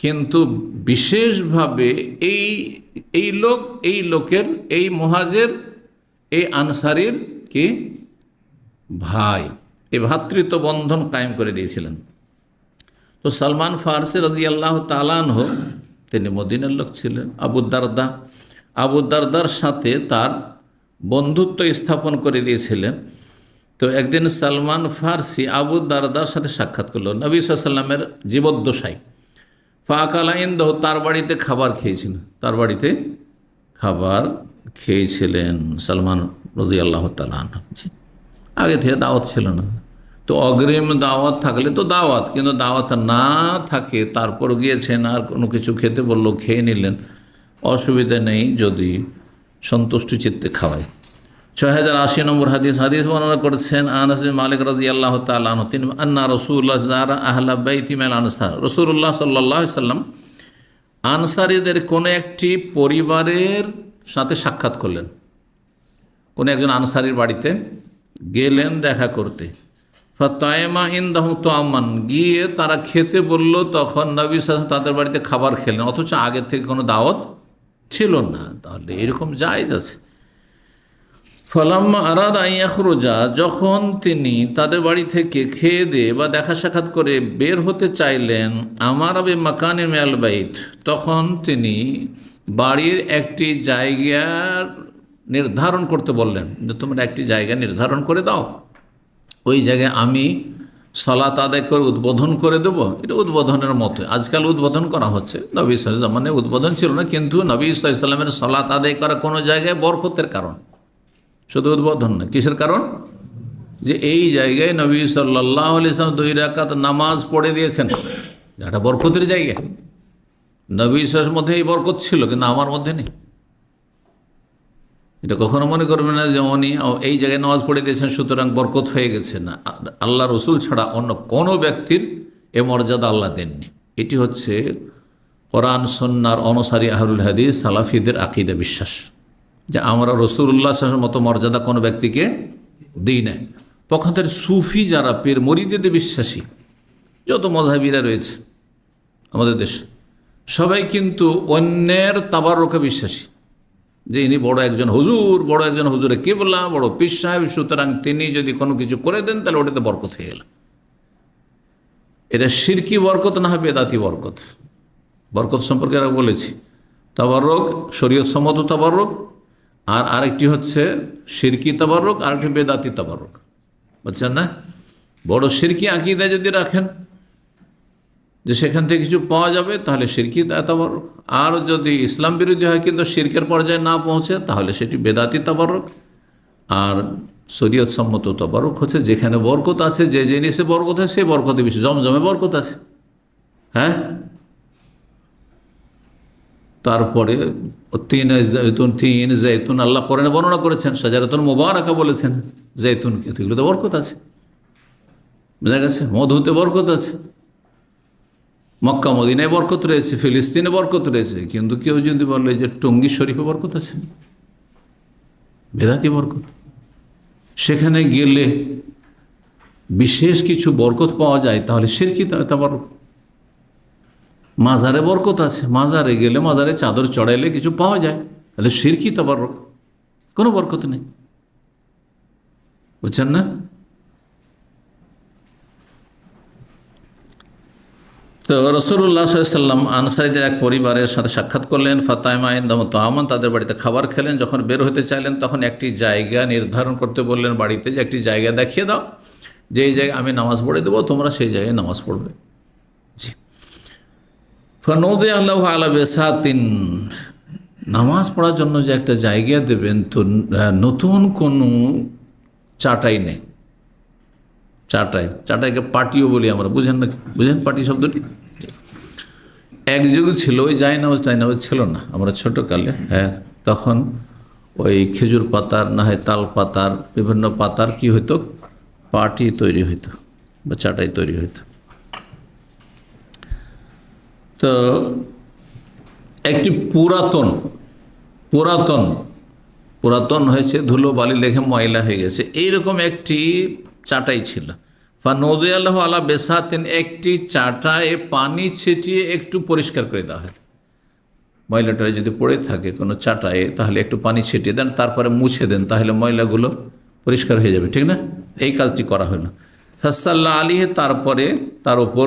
কিন্তু বিশেষভাবে এই লোক, এই লোকের, এই মুহাজির, এই আনসারীর কি ভাই, এই ভ্রাতৃত্ব বন্ধন কায়েম করে দিয়েছিলেন। তো সালমান ফারসি রাদিয়াল্লাহু তাআলা আনহু, তিনি মদিনার লোক ছিলেন। আবু দারদার সাথে তার বন্ধুত্ব স্থাপন করে দিয়েছিলেন। তো একদিন সালমান ফারসি আবু দারদার সাথে সাক্ষাৎ করল নবী সাল্লাল্লাহু আলাইহি ওয়াসাল্লামের জীবদ্দশায়। ফাকালা ইনদাহু, তার বাড়িতে খাবার খেয়েছিলেন, তার বাড়িতে খাবার খেয়েছিলেন সালমান রাদিয়াল্লাহু তাআলা আনহু। আগে থেকে দাওয়াত ছিল না, তো অগ্রিম দাওয়াত থাকলে তো দাওয়াত, কিন্তু দাওয়াত না থাকে তারপর গিয়েছেন, আর কোনো কিছু খেতে বললো, খেয়ে নিলেন, অসুবিধা নেই যদি সন্তুষ্টি চিত্তে খাওয়ায়। 6080 নম্বর হাদিস বর্ণনা করেছেন আনাস বিন মালিক রাদিয়াল্লাহু তাআলা আনহু, তিনি আন্না রাসূলুল্লাহ যারা আহলা বাইতি মিনাল আনসার, রাসূলুল্লাহ সাল্লাল্লাহু আলাইহি সাল্লাম আনসারীদের কোনো একটি পরিবারের সাথে সাক্ষাৎ করলেন। কোনো একজন আনসারীর বাড়িতে গেলেন দেখা করতে। ফাতায়মা ইনদাহু তাআমান, গিয়ে তারা খেতে বলল, তখন নবী সাল্লাল্লাহু আলাইহি ওয়াসাল্লাম তাদের বাড়িতে খাবার খেলেন, অথচ আগে থেকে কোনো দাওয়াত ছিল না। তাহলে এরকম জায়েজ আছে। ফালাম্মা আরাদা আন ইয়াখরুজা, যখন তিনি তাদের বাড়ি থেকে খেয়ে দিয়ে বা দেখা সাক্ষাৎ করে বের হতে চাইলেন, আমার আবে মাকানিন মিনাল বাইত, তখন তিনি বাড়ির একটি জায়গা নির্ধারণ করতে বললেন, যে তোমরা একটি জায়গা নির্ধারণ করে দাও, ওই জায়গায় আমি সালাত আদায় করে উদ্বোধন করে দেব। এটা উদ্বোধনের মতো আজকাল উদ্বোধন করা হচ্ছে, নবী সাল্লাল্লাহু আলাইহি ওয়াসাল্লাম উদ্বোধন ছিল না, কিন্তু নবী সাল্লাল্লাহু আলাইহি ওয়াসাল্লামের সালাত আদায় করা কোনো জায়গায় বরকতের কারণ, শুধু উদ্বোধন না। কিসের কারণ? যে এই জায়গায় নবী সাল্লাল্লাহু আলাইহি ওয়াসাল্লাম 2 রাকাত নামাজ পড়ে দিয়েছেন, এটা বরকতের জায়গা। নবী সাল্লাল্লাহু মধ্যে এই বরকত ছিল, কিন্তু আমার মধ্যে নেই। এটা কখনো মনে করবেন না যে উনি এই জায়গায় নামাজ পড়ে দিয়েছেন সুতরাং বরকত হয়ে গেছে, না। আল্লাহ রসুল ছাড়া অন্য কোনো ব্যক্তির এ মর্যাদা আল্লাহ দেননি। এটি হচ্ছে কোরআন সুন্নাহর অনুসারী আহলুল হাদিস সালাফিদের আকীদা, বিশ্বাস, যে আমরা রাসূলুল্লাহ সাল্লাল্লাহু আলাইহি ওয়াসাল্লামের মতো মর্যাদা কোনো ব্যক্তিকে দিই না। পক্ষান্তরে সুফি যারা, পীর মুরিদে বিশ্বাসী যত মযহাবীরা রয়েছে আমাদের দেশে, সবাই কিন্তু অন্যের তাবাররুকে বিশ্বাসী, যে ইনি বড় একজন হুজুরে কিবলা, বড় পীর সাহেব, সুতরাং তিনি যদি কোনো কিছু করে দেন তাহলে ওটাতে বরকত হয়ে গেল। এটা শিরকি বরকত না, বেদাতি বরকত। বরকত সম্পর্কে আমরা বলেছি, তাবাররুক শরীয়ত সম্মত তাবাররুক, আর আরেকটি হচ্ছে শিরকি তাবাররুক, আরেকটি বেদাতি তাবাররুক, বুঝছেন না? বড় শিরকি আকীদা যদি রাখেন যে সেখান থেকে কিছু পাওয়া যাবে, তাহলে শিরকি তাবাররুক। আর যদি ইসলাম বিরোধী হয় কিন্তু শিরকের পর্যায়ে না পৌঁছে, তাহলে সেটি বেদাতি তাবাররুক। আর শরীয়ত সম্মত তাবাররুক হচ্ছে যেখানে বরকত আছে, যে জিনিসে বরকত আছে সে বরকতে বেশি। জমজমে বরকত আছে, হ্যাঁ। তারপরে তিন জৈতুন আল্লাহ কোরআনে বর্ণনা করেছেন, শাজারাতুন মুবারাকা বলেছেন জৈতুনকে, এগুলোতে বরকত আছে, বুঝা গেছে? মধুতে বরকত আছে, মক্কা মদিনায় বরকত রয়েছে, ফিলিস্তিনে বরকত রয়েছে। কিন্তু কেউ যদি বলে যে টঙ্গী শরীফে বরকত আছে, বেদাতি বরকত, সেখানে গেলে বিশেষ কিছু বরকত পাওয়া যায় তাহলে শিরকি তাবারুক। মাজারে বরকত আছে, মাজারে গেলে মাজারে চাদর চড়াইলে কিছু পাওয়া যায়, তাহলে শিরকি তাবারুক, কোনো বরকত নেই। বুঝছেন না? তো রাসূলুল্লাহ সাল্লাল্লাহু আলাইহি ওয়াসাল্লাম আনসারীদের এক পরিবারের সাথে সাক্ষাৎ করলেন। ফাতাইমা ইনদাহু তাআমান, তাদের বাড়িতে খাবার খেলেন। যখন বের হতে চাইলেন তখন একটি জায়গা নির্ধারণ করতে বললেন বাড়িতে, যে একটি জায়গা দেখিয়ে দাও, যেই জায়গায় আমি নামাজ পড়ে দেবো, তোমরা সেই জায়গায় নামাজ পড়বে। জি। ফানুদিয়া লাহু আলা বিসাতিন, নামাজ পড়ার জন্য যে একটা জায়গা দেবেন, তো নতুন কোনো চাটাই নেই। চাটাইকে পাটিও বলি আমরা, বুঝেন না? বুঝেন পাটি শব্দটি? এক যুগ ছিল ওই জায়নামাজ ছিল না, আমরা ছোটোকালে, হ্যাঁ, তখন ওই খেজুর পাতার, না হয় তাল পাতার, বিভিন্ন পাতার কি হইতো, পাটি তৈরি হইতো বা চাটাই তৈরি হইতো। তো একটি পুরাতন হয়েছে, ধুলো বালি লেগে ময়লা হয়ে গেছে, এইরকম একটি চাটাই ছিল। ফানুদিয়াল্লাহু আলা বেসাতিন, একটি চাটায় পানি ছিটিয়ে একটু পরিষ্কার করে দেওয়া হয়। ময়লাটা যদি পড়ে থাকে কোনো চাটায়ে, তাহলে একটু পানি ছিটিয়ে দেন, তারপরে মুছে দেন, তাহলে ময়লাগুলো পরিষ্কার হয়ে যাবে, ঠিক না? এই কাজটি করা হলো। ফাসাল্লা আলিহে, তারপরে তার উপর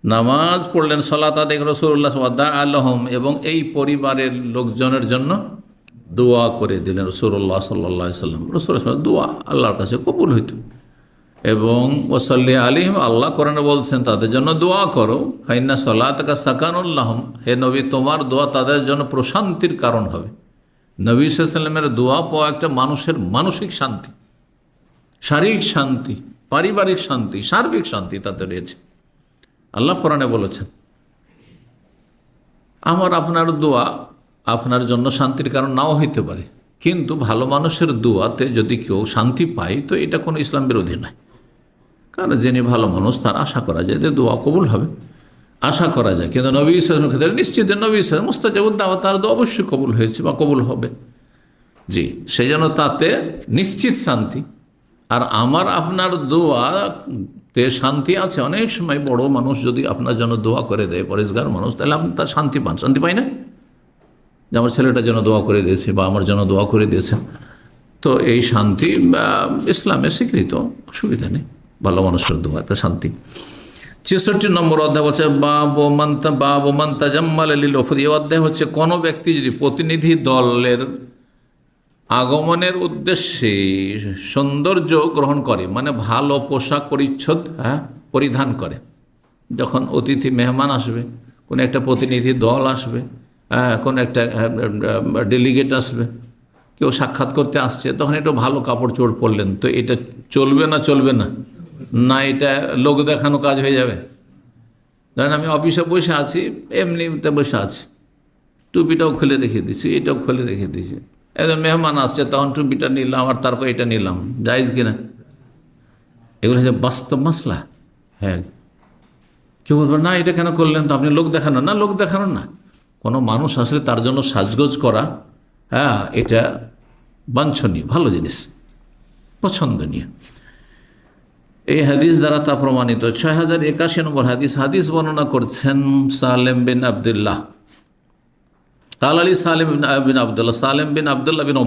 নামাজ পড়লেন। সালাত আদায় রাসূলুল্লাহ আল্লাহম, এবং এই পরিবারের লোকজনের জন্য দোয়া করে দিলেন রাসূলুল্লাহ সাল্লাল্লাহু আলাইহি ওয়াসাল্লাম। রাসূলুল্লাহ দোয়া আল্লাহর কাছে কবুল হইত। এবং ওয়াসাল্লি আলাইহিম, আল্লাহ কোরআনে বলছেন তাদের জন্য দোয়া করো। ফাইন্না সালাতাকা সাকানুল লাহুম, হে নবী তোমার দোয়া তাদের জন্য প্রশান্তির কারণ হবে। নবী সাল্লাল্লাহু আলাইহি ওয়াসাল্লামের দোয়া পাওয়া একটা মানুষের মানসিক শান্তি, শারীরিক শান্তি, পারিবারিক শান্তি, সার্বিক শান্তি তাতে রয়েছে। আল্লাহ কোরআনে বলেছেন, আমার আপনার দোয়া আপনার জন্য শান্তির কারণ নাও হইতে পারে, কিন্তু ভালো মানুষের দোয়াতে যদি কেউ শান্তি পায় তো এটা কোনো ইসলাম বিরোধী নয়। কারণ যিনি ভালো মানুষ তার আশা করা যায় যে দোয়া কবুল হবে, আশা করা যায়। কিন্তু নবী ইসলামের ক্ষেত্রে নিশ্চিত নবী ইসলাম মুস্তাজাবুদ দাওয়া, তার দোয়া অবশ্যই কবুল হয়েছে বা কবুল হবে। জি, সেই জন্য তাতে নিশ্চিত শান্তি। আর আমার আপনার দোয়াতে শান্তি আছে। অনেক সময় বড় মানুষ যদি আপনার জন্য দোয়া করে দেয়, পরেশগার মানুষ, তাহলে আপনি তার শান্তি পান। শান্তি পাই না যে আমার ছেলেটার জন্য দোয়া করে দিয়েছে বা আমার জন্য দোয়া করে দিয়েছে, তো এই শান্তি ইসলামে স্বীকৃত, অসুবিধা নেই। ভালো মানুষের দোয়াতে শান্তি। ৬৬ নম্বর অধ্যায় হচ্ছে বাবু মান্তা জাম্মাল লিল ওফদ। এই অধ্যায় হচ্ছে কোনো ব্যক্তি যদি প্রতিনিধি দলের আগমনের উদ্দেশ্যে সৌন্দর্য গ্রহণ করে, মানে ভালো পোশাক পরিচ্ছদ পরিধান করে। যখন অতিথি মেহমান আসবে, কোনো একটা প্রতিনিধি দল আসবে, কোনো একটা ডেলিগেট আসবে, কেউ সাক্ষাৎ করতে আসছে, তখন একটু ভালো কাপড় চোপড় পরলেন, তো এটা চলবে না? চলবে না? না এটা লোক দেখানো কাজ হয়ে যাবে? ধরেন আমি অফিসে বসে আছি, এমনিতে বসে আছি, টুপিটাও খুলে রেখে দিচ্ছি, এটাও খুলে রেখে দিয়েছি, একজন মেহমান আসছে, তখন টুপিটা নিলাম আর তারপর এটা নিলাম, জায়েজ কিনা? এগুলো হচ্ছে বাস্তব মাসলা। হ্যাঁ, কেউ বলবেন না এটা কেন করলেন, তো আপনি লোক দেখানো না? লোক দেখানো না, কোনো মানুষ আসলে তার জন্য সাজগোজ করা, হ্যাঁ, এটা বাঞ্ছনীয়, ভালো জিনিস, পছন্দনীয়। এই হাদিস দ্বারা তা প্রমাণিত। ৬০৮১ নম্বর হাদিস বর্ণনা করছেন সালেম বিন আবদুল্লাহ। কাল আলী সালেম বিন আবদুল্লাহ, সালেম বিন আবদুল্লাহ বিন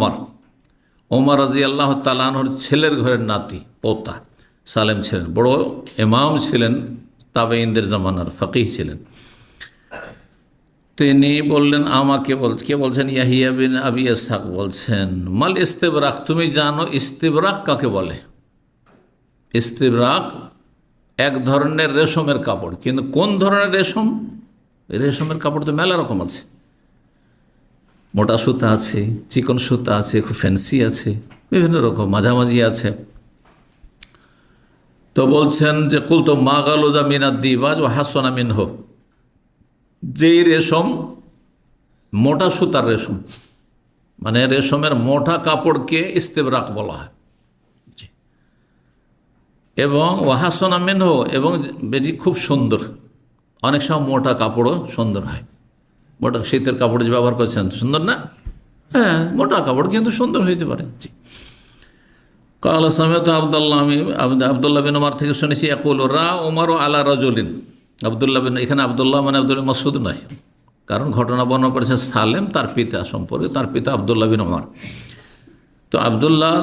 ওমর রাদিয়াল্লাহু তাআলা আনহুর ছেলের ঘরের নাতি, পোতা সালেম ছিলেন, বড় ইমাম ছিলেন, তাবেঈনদের জামানার ফকিহ ছিলেন। তিনি বললেন, আমাকে কে বলছেন? ইয়াহিয়া বিন আবি ইসহাক বলছেন, মাল ইস্তিবরাক, তুমি জানো ইস্তিবরাক কাকে বলে? ইস্তিবরাক এক ধরনের রেশমের কাপড়, কিন্তু কোন ধরনের রেশম? রেশমের কাপড় তো মেলা রকম আছে, মোটা সুতা আছে, চিকন সুতা আছে, খুব ফ্যান্সি আছে, বিভিন্ন রকম, মাঝামাঝি আছে। তো বলছেন যে কুল তো মা গালুজা মিনাদ দিবাজ ও হাসানা মিনহ, যেই রেশম মোটা সুতার রেশম, মানে রেশমের মোটা কাপড়কে ইস্তিবরাক বলা হয়। এবং ওয়াহাসনা মিনহ, এবং বেটি খুব সুন্দর। অনেক সময় মোটা কাপড়ও সুন্দর হয়, মোটা শীতের কাপড় যে ব্যবহার করছেন সুন্দর না? হ্যাঁ, মোটা কাপড় কিন্তু সুন্দর হইতে পারে। জি। কাল সামিত আবদুল্লাহ, আমি আবদুল্লাহ বিন ওমর থেকে শুনেছি, ইয়াকুল রা ওমর আলা রাজুলিন। আবদুল্লাহ বিন, এখানে আবদুল্লাহ মানে আব্দুল মাসউদ নয়, কারণ ঘটনা বর্ণনা করেছে সালেম তার পিতা সম্পর্কে, তার পিতা আবদুল্লাহ বিন ওমর। তো আবদুল্লাহ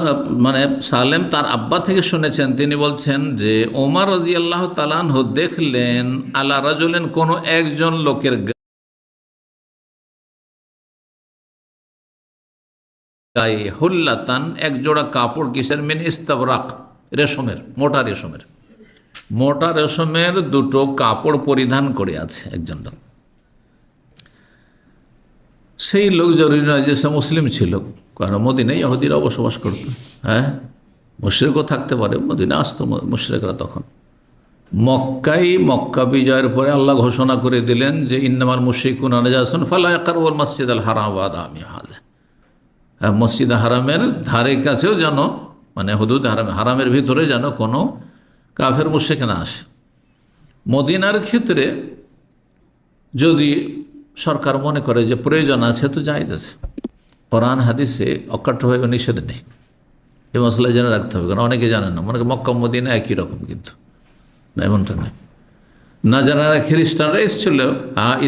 মানে সালেম তার আব্বা থেকে শুনেছেন, তিনি বলছেন যে ওমর রাদিয়াল্লাহু তাআলা আনহু দেখলেন আলা রাজুলিন, কোনো একজন লোকের গায়ে হুল্লাতান, এক জোড়া কাপড়, কিসের? মিন ইস্তাবরাক, রেশমের, মোটা রেশমের দুটো কাপড় পরিধান করে আছে একজন লোক। সেই লোক জরুরি নয় যে সে মুসলিম ছিল, কারণ মদিনায় ইহুদিরা বসবাস করত। হ্যাঁ, মুশরিকও থাকতে পারে, মদিনা আসতো মুশরিকরা তখন। মক্কা বিজয়ের পরে আল্লাহ ঘোষণা করে দিলেন যে ইন্নামাল মুশরিকুনা নাজাসুন ফালা ইয়াকরাবুল মাসজিদাল হারাম বাদা আমি হাযা। মসজিদ হারামের ধারে কাছেও যেন, মানে হুদুদ হারামের ভিতরে যেন কোনো কাফের মুশরিক না আসে। মদিনার ক্ষেত্রে যদি সরকার মনে করে যে প্রয়োজন আছে তো জায়েজ আছে, কোরআন হাদিসে অকাট্যভাবে নিষেধ নেই। এই মশলা জেনে রাখতে হবে, কারণ অনেকে জানেন না, মনে মক্কা মদিনা একই রকম, কিন্তু না, এমনটা নয়। না যারা খ্রিস্টানরা এসেছিল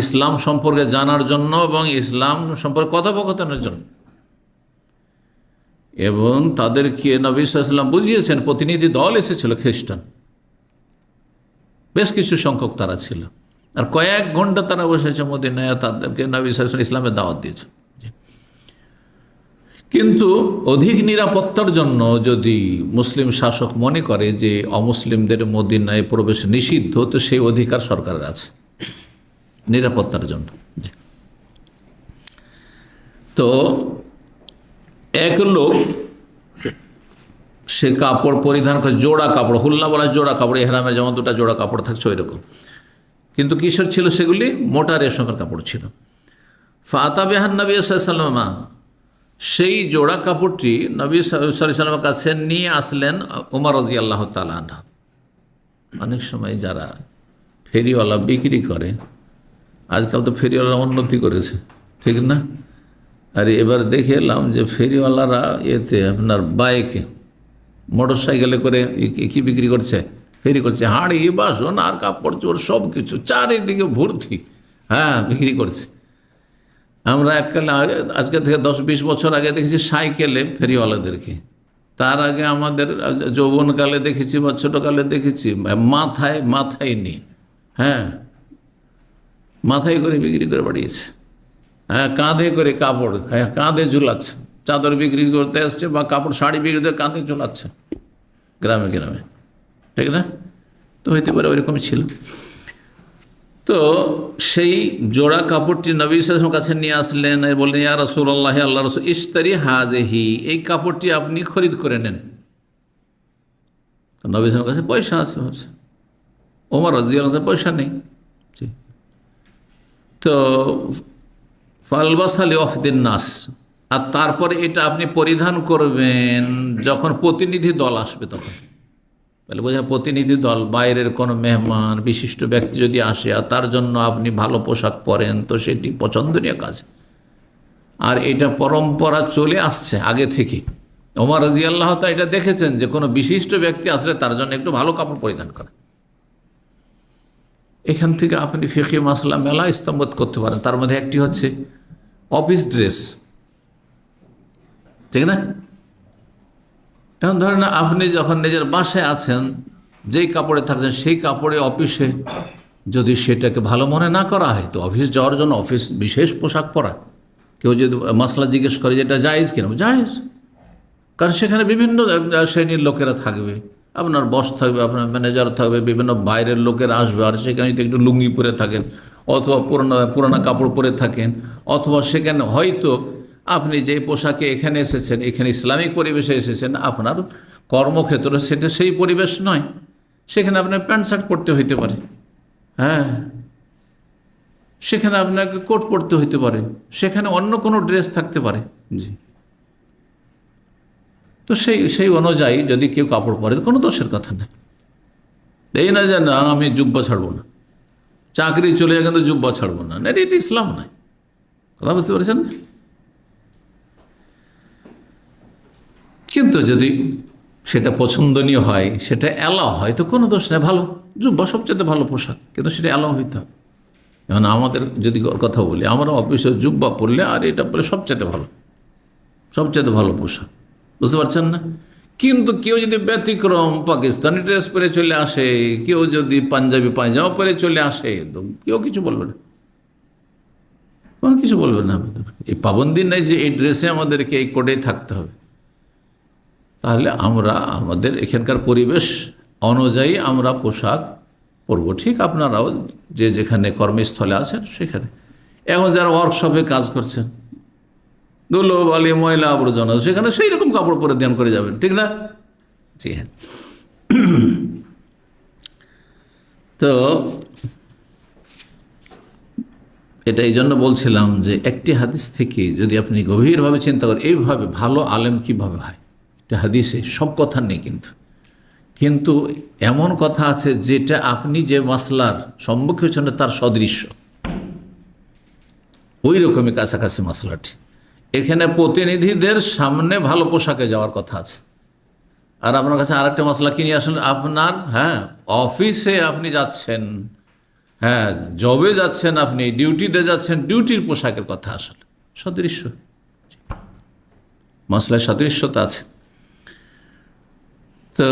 ইসলাম সম্পর্কে জানার জন্য এবং ইসলাম সম্পর্কে কথোপকথনের জন্য, এবং তাদেরকে নবী সাল্লাল্লাহু আলাইহি ওয়াসাল্লাম বুঝিয়েছেন। প্রতিনিধি দল এসেছিল খ্রিস্টান, বেশ কিছু সংখ্যক তারা ছিল, আর কয়েক ঘন্টা তারা বসেছে মদিনায়, তাদেরকে নবী সাল্লাল্লাহু আলাইহি ওয়াসাল্লাম ইসলামের দাওয়াত দিয়েছে। কিন্তু অধিক নিরাপত্তার জন্য যদি মুসলিম শাসক মনে করে যে অমুসলিমদের মদিনায় প্রবেশ নিষিদ্ধ, তো সেই অধিকার সরকারের আছে নিরাপত্তার জন্য। তো এক লোক সে কাপড় পরিধান করে, জোড়া কাপড়, হুল্লা বলা জোড়া কাপড়, এহরামের যেমন দুটা জোড়া কাপড় থাকছে ওই রকম, কিন্তু কিসের ছিল সেগুলি? মোটা রেশমের কাপড় ছিল। ফাতা বিহান নবী সাল্লাল্লাহু আলাইহি ওয়াসাল্লাম, সেই জোড়া কাপড়টি নবী সাল্লাল্লাহু আলাইহি ওয়াসাল্লামের কাছে নিয়ে আসলেন ওমর রাদিয়াল্লাহু তাআলা আনহু। অনেক সময় যারা ফেরিওয়ালা বিক্রি করে, আজকাল তো ফেরিওয়ালা উন্নতি করেছে, ঠিক না? আর এবার দেখে এলাম যে ফেরিওয়ালারা এতে আপনার বাইকে, মোটর সাইকেলে করে কি বিক্রি করছে? ফেরি করছে, হাঁড়ি বাসন আর কাপড় চোর সব কিছু চারিদিকে ভর্তি, হ্যাঁ, বিক্রি করছে। আমরা এককালে আজকে থেকে 10-20 বছর আগে দেখেছি সাইকেলে ফেরিওয়ালাদেরকে, তার আগে আমাদের যৌবনকালে দেখেছি বা ছোটোকালে দেখেছি মাথায় নিয়ে, হ্যাঁ, মাথায় করে বিক্রি করে বাড়িয়েছে। হ্যাঁ, কাঁধে করে কাপড়, হ্যাঁ, কাঁধে ঝুলাচ্ছে, চাদর বিক্রি করতে আসছে বা কাপড় শাড়ি বিক্রি করে কাঁধে ঝুলাচ্ছে গ্রামে, ঠিক না? তো হইতে পারে ওইরকমই ছিল। তো সেই জোড়া কাপড়টি নবী সাল্লাল্লাহু আলাইহি ওয়াসাল্লামের কাছে নিয়ে আসলেন, বললেন ইয়া রাসূলুল্লাহ, আল্লাহ রাসূল, ইশতারি হাযিহি, এই কাপড়টি আপনি খরিদ করে নেন। নবী সাল্লাল্লাহু আলাইহি ওয়াসাল্লামের কাছে পয়সা আছে, হচ্ছে ওমর রাদিয়াল্লাহু আনহু পয়সা নেই। তো ফালবাসালি অফদিন নাস, আর তারপরে এটা আপনি পরিধান করবেন যখন প্রতিনিধি দল আসবে তখন। তাহলে বোঝা, প্রতিনিধি দল, বাইরের কোনো মেহমান বিশিষ্ট ব্যক্তি যদি আসে আর তার জন্য আপনি ভালো পোশাক পরেন, তো সেটি পছন্দনীয় কাজ। আর এটা পরম্পরা চলে আসছে আগে থেকে। ওমর রাদিয়াল্লাহু তাআলা এটা দেখেছেন যে কোনো বিশিষ্ট ব্যক্তি আসলে তার জন্য একটু ভালো কাপড় পরিধান করে। এখান থেকে আপনি ফিকহি মাসলা মেলা ইস্তেমবাদ করতে পারেন। তার মধ্যে একটি হচ্ছে অফিস ড্রেস, ঠিক না? এখন ধরেন আপনি যখন নিজের বাসায় আছেন, যেই কাপড়ে থাকছেন সেই কাপড়ে অফিসে যদি সেটাকে ভালো মনে না করা হয়, তো অফিস যাওয়ার জন্য অফিস বিশেষ পোশাক পরা, কেউ যদি মাসলা জিজ্ঞেস করে যেটা জায়েজ কিনা, জায়েজ, কারণ সেখানে বিভিন্ন শ্রেণীর লোকেরা থাকবে, আপনার বস থাকবে, আপনার ম্যানেজার থাকবে, বিভিন্ন বাইরের লোকেরা আসবে, আর সেখানে যদি একটু লুঙ্গি পরে থাকেন অথবা পুরানা কাপড় পরে থাকেন, অথবা সেখানে হয়তো আপনি যে পোশাকে এখানে এসেছেন, এখানে ইসলামিক পরিবেশে এসেছেন, আপনার কর্মক্ষেত্র সেটা সেই পরিবেশ নয়, সেখানে আপনার প্যান্ট শার্ট পরতে হইতে পারে, হ্যাঁ, সেখানে আপনাকে কোট পরতে হইতে পারে, সেখানে অন্য কোনো ড্রেস থাকতে পারে। জি, তো সেই অনুযায়ী যদি কেউ কাপড় পরে কোনো দোষের কথা নেই। এই না যে না আমি জুব্বা ছাড়বো না, চাকরি চলে যায় কিন্তু জুব্বা ছাড়বো না, এটা ইসলাম নয়। কথা বুঝতে পারছেন? কিন্তু যদি সেটা পছন্দনীয় হয়, সেটা অ্যালাও হয়, তো কোনো দোষ নেই, ভালো। জুব্বা সবচেয়ে ভালো পোশাক, কিন্তু সেটা অ্যালাও হইতে হবে। যেমন আমাদের যদি কথা বলি, আমরা অফিসে জুব্বা পরলে আর এটা পরে সবচেয়ে ভালো, সবচেয়ে ভালো পোশাক, বুঝতে পারছেন না? কিন্তু কেউ যদি ব্যতিক্রম পাকিস্তানি ড্রেস পরে চলে আসে, কেউ যদি পাঞ্জাবি পায়জামা পরে চলে আসে, তো কেউ কিছু বলবে না, কোনো কিছু বলবে না। এই পাবন্দি নেই যে এই ড্রেসে আমাদেরকে এই কোডেই থাকতে হবে। তাহলে আমরা আমাদের এখানকার পরিবেশ অনুযায়ী আমরা পোশাক পরব। ঠিক আপনারাও যে যেখানে কর্মস্থলে আছেন সেখানে, এখন যারা ওয়ার্কশপে কাজ করছেন, ধুলোবালি ময়লা আবর্জনা, সেখানে সেই রকম কাপড় পরে ধ্যান করে যাবেন, ঠিক না? জি হ্যাঁ। তো এটা এই জন্য বলছিলাম যে একটি হাদিস থেকে যদি আপনি গভীরভাবে চিন্তা করেন, এইভাবে ভালো আলেম কিভাবে হয়, এটা হাদিসে সব কথা নেই, কিন্তু এমন কথা আছে যেটা আপনি যে মাসলার সম্মুখীন হচ্ছেন তার সদৃশ্য, ওই রকমই কাছাকাছি মাসলাটি। এখানে প্রতিনিধিদের সামনে ভালো পোশাকে যাওয়ার কথা আছে, আর আপনার কাছে আরেকটা মশলা কিনে আসেন, আপনার অফিসে আপনি যাচ্ছেন, জবে যাচ্ছেন, আপনি ডিউটিতে যাচ্ছেন, ডিউটির পোশাকের কথা আসলে সদৃশ্য, মশলায় সদৃশ্যতা আছে। তো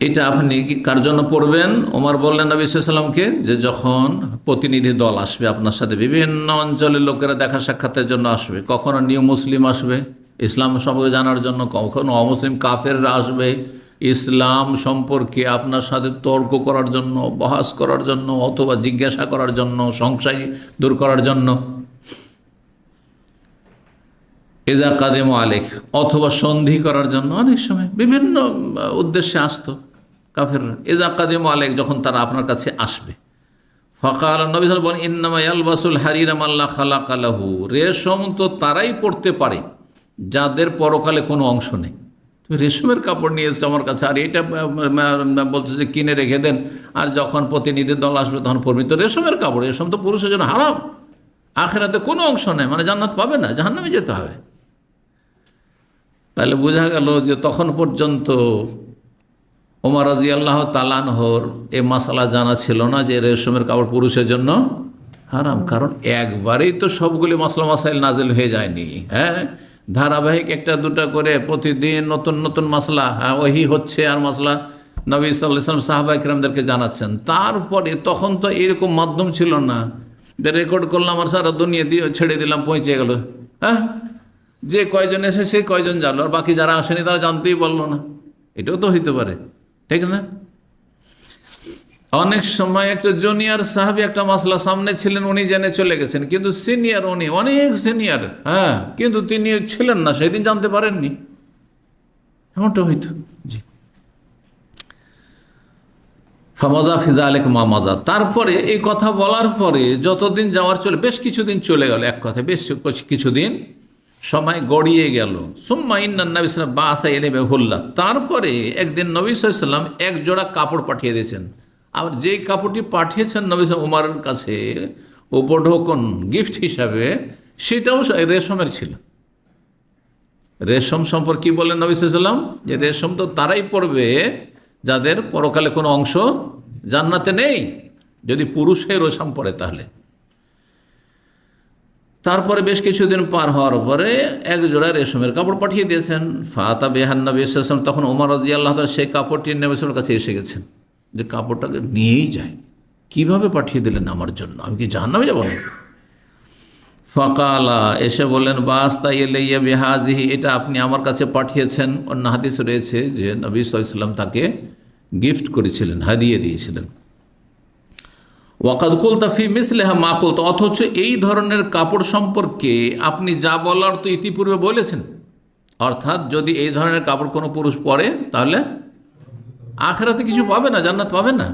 এটা আপনি কার জন্য পড়বেন? ওমর বললেন নবী সাল্লাল্লাহু আলাইহি ওয়াসাল্লামকে, যে যখন প্রতিনিধি দল আসবে আপনার সাথে, বিভিন্ন অঞ্চলের লোকেরা দেখা সাক্ষাতের জন্য আসবে, কখনো নিউ মুসলিম আসবে ইসলাম সম্পর্কে জানার জন্য, কখনো অমুসলিম কাফেররা আসবে ইসলাম সম্পর্কে আপনার সাথে তর্ক করার জন্য, বহাস করার জন্য, অথবা জিজ্ঞাসা করার জন্য, সংশয় দূর করার জন্য, এজা কাদেম আলেক, অথবা সন্ধি করার জন্য, অনেক সময় বিভিন্ন উদ্দেশ্যে আসতো কাফেররা। এজা কাদেম আলেক, যখন তারা আপনার কাছে আসবে, ফাকাল নবী সাল্লাল্লাহু আলাইহি ওয়াসাল্লাম বলেন, ইন্নামা ইয়ালবাসুল হারিরা মাল্লা খালাকা লাহু, রেশম তো তারাই পড়তে পারে যাদের পরকালে কোনো অংশ নেই। তুমি রেশমের কাপড় নিয়ে এসছো আমার কাছে, আর এটা বলছো যে কিনে রেখে দেন, আর যখন প্রতিনিধি দল আসবে তখন পড়বি। তো রেশমের কাপড়, রেশম তো পুরুষের জন্য হারাম, আখিরাতে কোনো অংশ নেই, মানে জান্নাত পাবে না, জাহান্নামে যেতে হবে। তাহলে বোঝা গেল যে তখন পর্যন্ত ওমর রাদিয়াল্লাহু তাআলা আনহুর এ মাসালা জানা ছিল না যে রেশমের কাপড় পুরুষের জন্য হারাম, কারণ একবারেই তো সবগুলি মাসলা মাসাইল নাজিল হয়ে যায়নি। ধারাবাহিক একটা দুটা করে প্রতিদিন নতুন নতুন মাসলা ওহী হচ্ছে, আর মাসলা নবী সাল্লাল্লাহু আলাইহি ওয়াসাল্লাম সাহাবা ইকরামদেরকে জানাচ্ছেন। তারপরে তখন তো এরকম মাধ্যম ছিল না যে রেকর্ড করলাম আর সারা দুনিয়া দিয়ে ছেড়ে দিলাম, পৌঁছে গেল। যে কয়জন এসে সে কয়জন জানলো, আর বাকি যারা আসেনি তারা জানতেই পারলো না। এটাও তো হইতে পারে, ঠিক না? অনেক সময় একটা জুনিয়র সাহাবী একটা মাসলা সামনে ছিলেন, উনি জেনে চলে গেছেন, কিন্তু সিনিয়র, উনি অনেক সিনিয়র, কিন্তু তিনি ছিলেন না, সেদিন জানতে পারেননি, এমনটা হইতো। জি, ফামাজা ফিজা আলেক মামাজা। তারপরে এই কথা বলার পরে যতদিন যাওয়ার বেশ কিছুদিন চলে গেল, এক কথা বেশ কিছুদিন সময় গড়িয়ে গেল। সুম্মা ইন্নান নবী সাল্লাল্লাহু আলাইহি ওয়াসাল্লাম বাআসা ইলাইহি হুল্লা, তারপরে একদিন নবী সাল্লাল্লাহু আলাইহি ওয়াসাল্লাম এক জোড়া কাপড় পাঠিয়ে দিয়েছেন। আর যেই কাপড়টি পাঠিয়েছেন নবী সাল্লাল্লাহু আলাইহি ওয়াসাল্লাম উমরের কাছে উপঢৌকন গিফট হিসাবে, সেটাও রেশমের ছিল। রেশম সম্পর্কে কি বলেন নবী সাল্লাল্লাহু আলাইহি ওয়াসাল্লাম, যে রেশম তো তারাই পরবে যাদের পরকালে কোনো অংশ জান্নাতে নেই, যদি পুরুষে রেশম পরে তাহলে। তারপরে বেশ কিছুদিন পার হওয়ার পরে এক জোড়া রেশমের কাপড় পাঠিয়ে দিয়েছেন। ফাতা বেহান নবী সাল্লাল্লাহু আলাইহি ওয়াসাল্লাম, তখন ওমর রাদিয়াল্লাহু তাআলা সেই কাপড়টি নবী সাল্লাল্লাহু আলাইহি ওয়াসাল্লামের কাছে এসে গেছেন, যে কাপড়টাকে নিয়েই যায়, কিভাবে পাঠিয়ে দিলেন আমার জন্য, আমি কি জাহান্নামে যাব না? ফাকালা, এসে বললেন, বাস্তা ইলাইয়া বিহাযিহি, এটা আপনি আমার কাছে পাঠিয়েছেন। অন্য হাদিস রয়েছে যে নবী সাল্লাল্লাহু আলাইহি ওয়াসাল্লাম তাকে গিফট করেছিলেন, হাদিয়ে দিয়েছিলেন। ওয়াকাদ কুলতা ফি মিসলিহা মা কুলতা, অথচ এই ধরনের কাপড় সম্পর্কে আপনি যা বলার তো ইতিপূর্বে বলেছেন। অর্থাৎ যদি এই ধরনের কাপড় কোনো পুরুষ পরে তাহলে আখিরাতে কিছু পাবে না, জান্নাত পাবে না।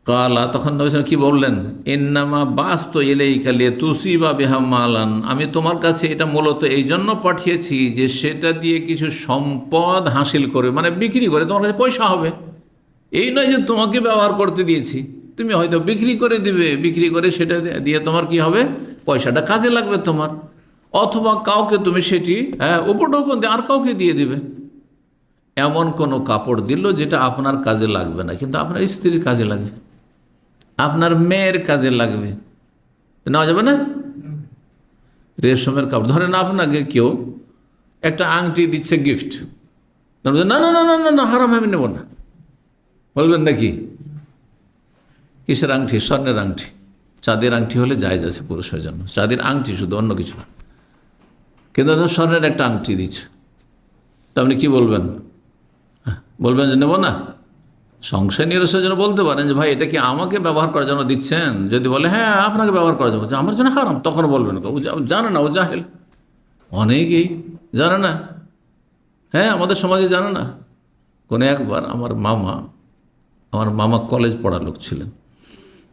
কালা, তখন নবী সাল্লাল্লাহু আলাইহি ওয়াসাল্লাম কি বললেন, ইন্নামা বাসতু ইলাইকা লিতুসিবা বিহা মালান, আমি তোমার কাছে এটা মূলত এই জন্য পাঠিয়েছি যে সেটা দিয়ে কিছু সম্পদ হাসিল করে, মানে বিক্রি করে তোমার কাছে পয়সা হবে। এই নয় যে তোমাকে ব্যবহার করতে দিয়েছি, তুমি হয়তো বিক্রি করে দিবে, বিক্রি করে সেটা দিয়ে তোমার কি হবে, পয়সাটা কাজে লাগবে তোমার। অথবা কাউকে তুমি সেটি উপঢৌকন দিয়ে আর কাউকে দিয়ে দিবে। এমন কোনো কাপড় দিল যেটা আপনার কাজে লাগবে না, কিন্তু আপনার স্ত্রীর কাজে লাগবে, আপনার মেয়ের কাজে লাগবে, নেওয়া যাবে না? রেশমের কাপড়, ধরেন আপনাকে কেউ একটা আংটি দিচ্ছে গিফট, না না না না না না, হারাম, আমি নেব না, বলবেন নাকি? কিসের আংটি? স্বর্ণের আংটি। চাঁদের আংটি হলে জায়েজ আছে পুরুষের জন্য, চাঁদের আংটি শুধু, অন্য কিছু না। কিন্তু স্বর্ণের একটা আংটি দিচ্ছে, তা আপনি কি বলবেন? বলবেন যে নেব না? সংশয় নিরসনের জন্য বলতে পারেন যে ভাই এটা কি আমাকে ব্যবহার করার জন্য দিচ্ছেন? যদি বলে হ্যাঁ আপনাকে ব্যবহার করার জন্য, আমার জন্য হারাম, তখন বলবেন জানে না, ও জাহেল, অনেকেই জানে না। হ্যাঁ, আমাদের সমাজে জানে না। কোনো একবার আমার মামা কলেজ পড়া লোক ছিলেন,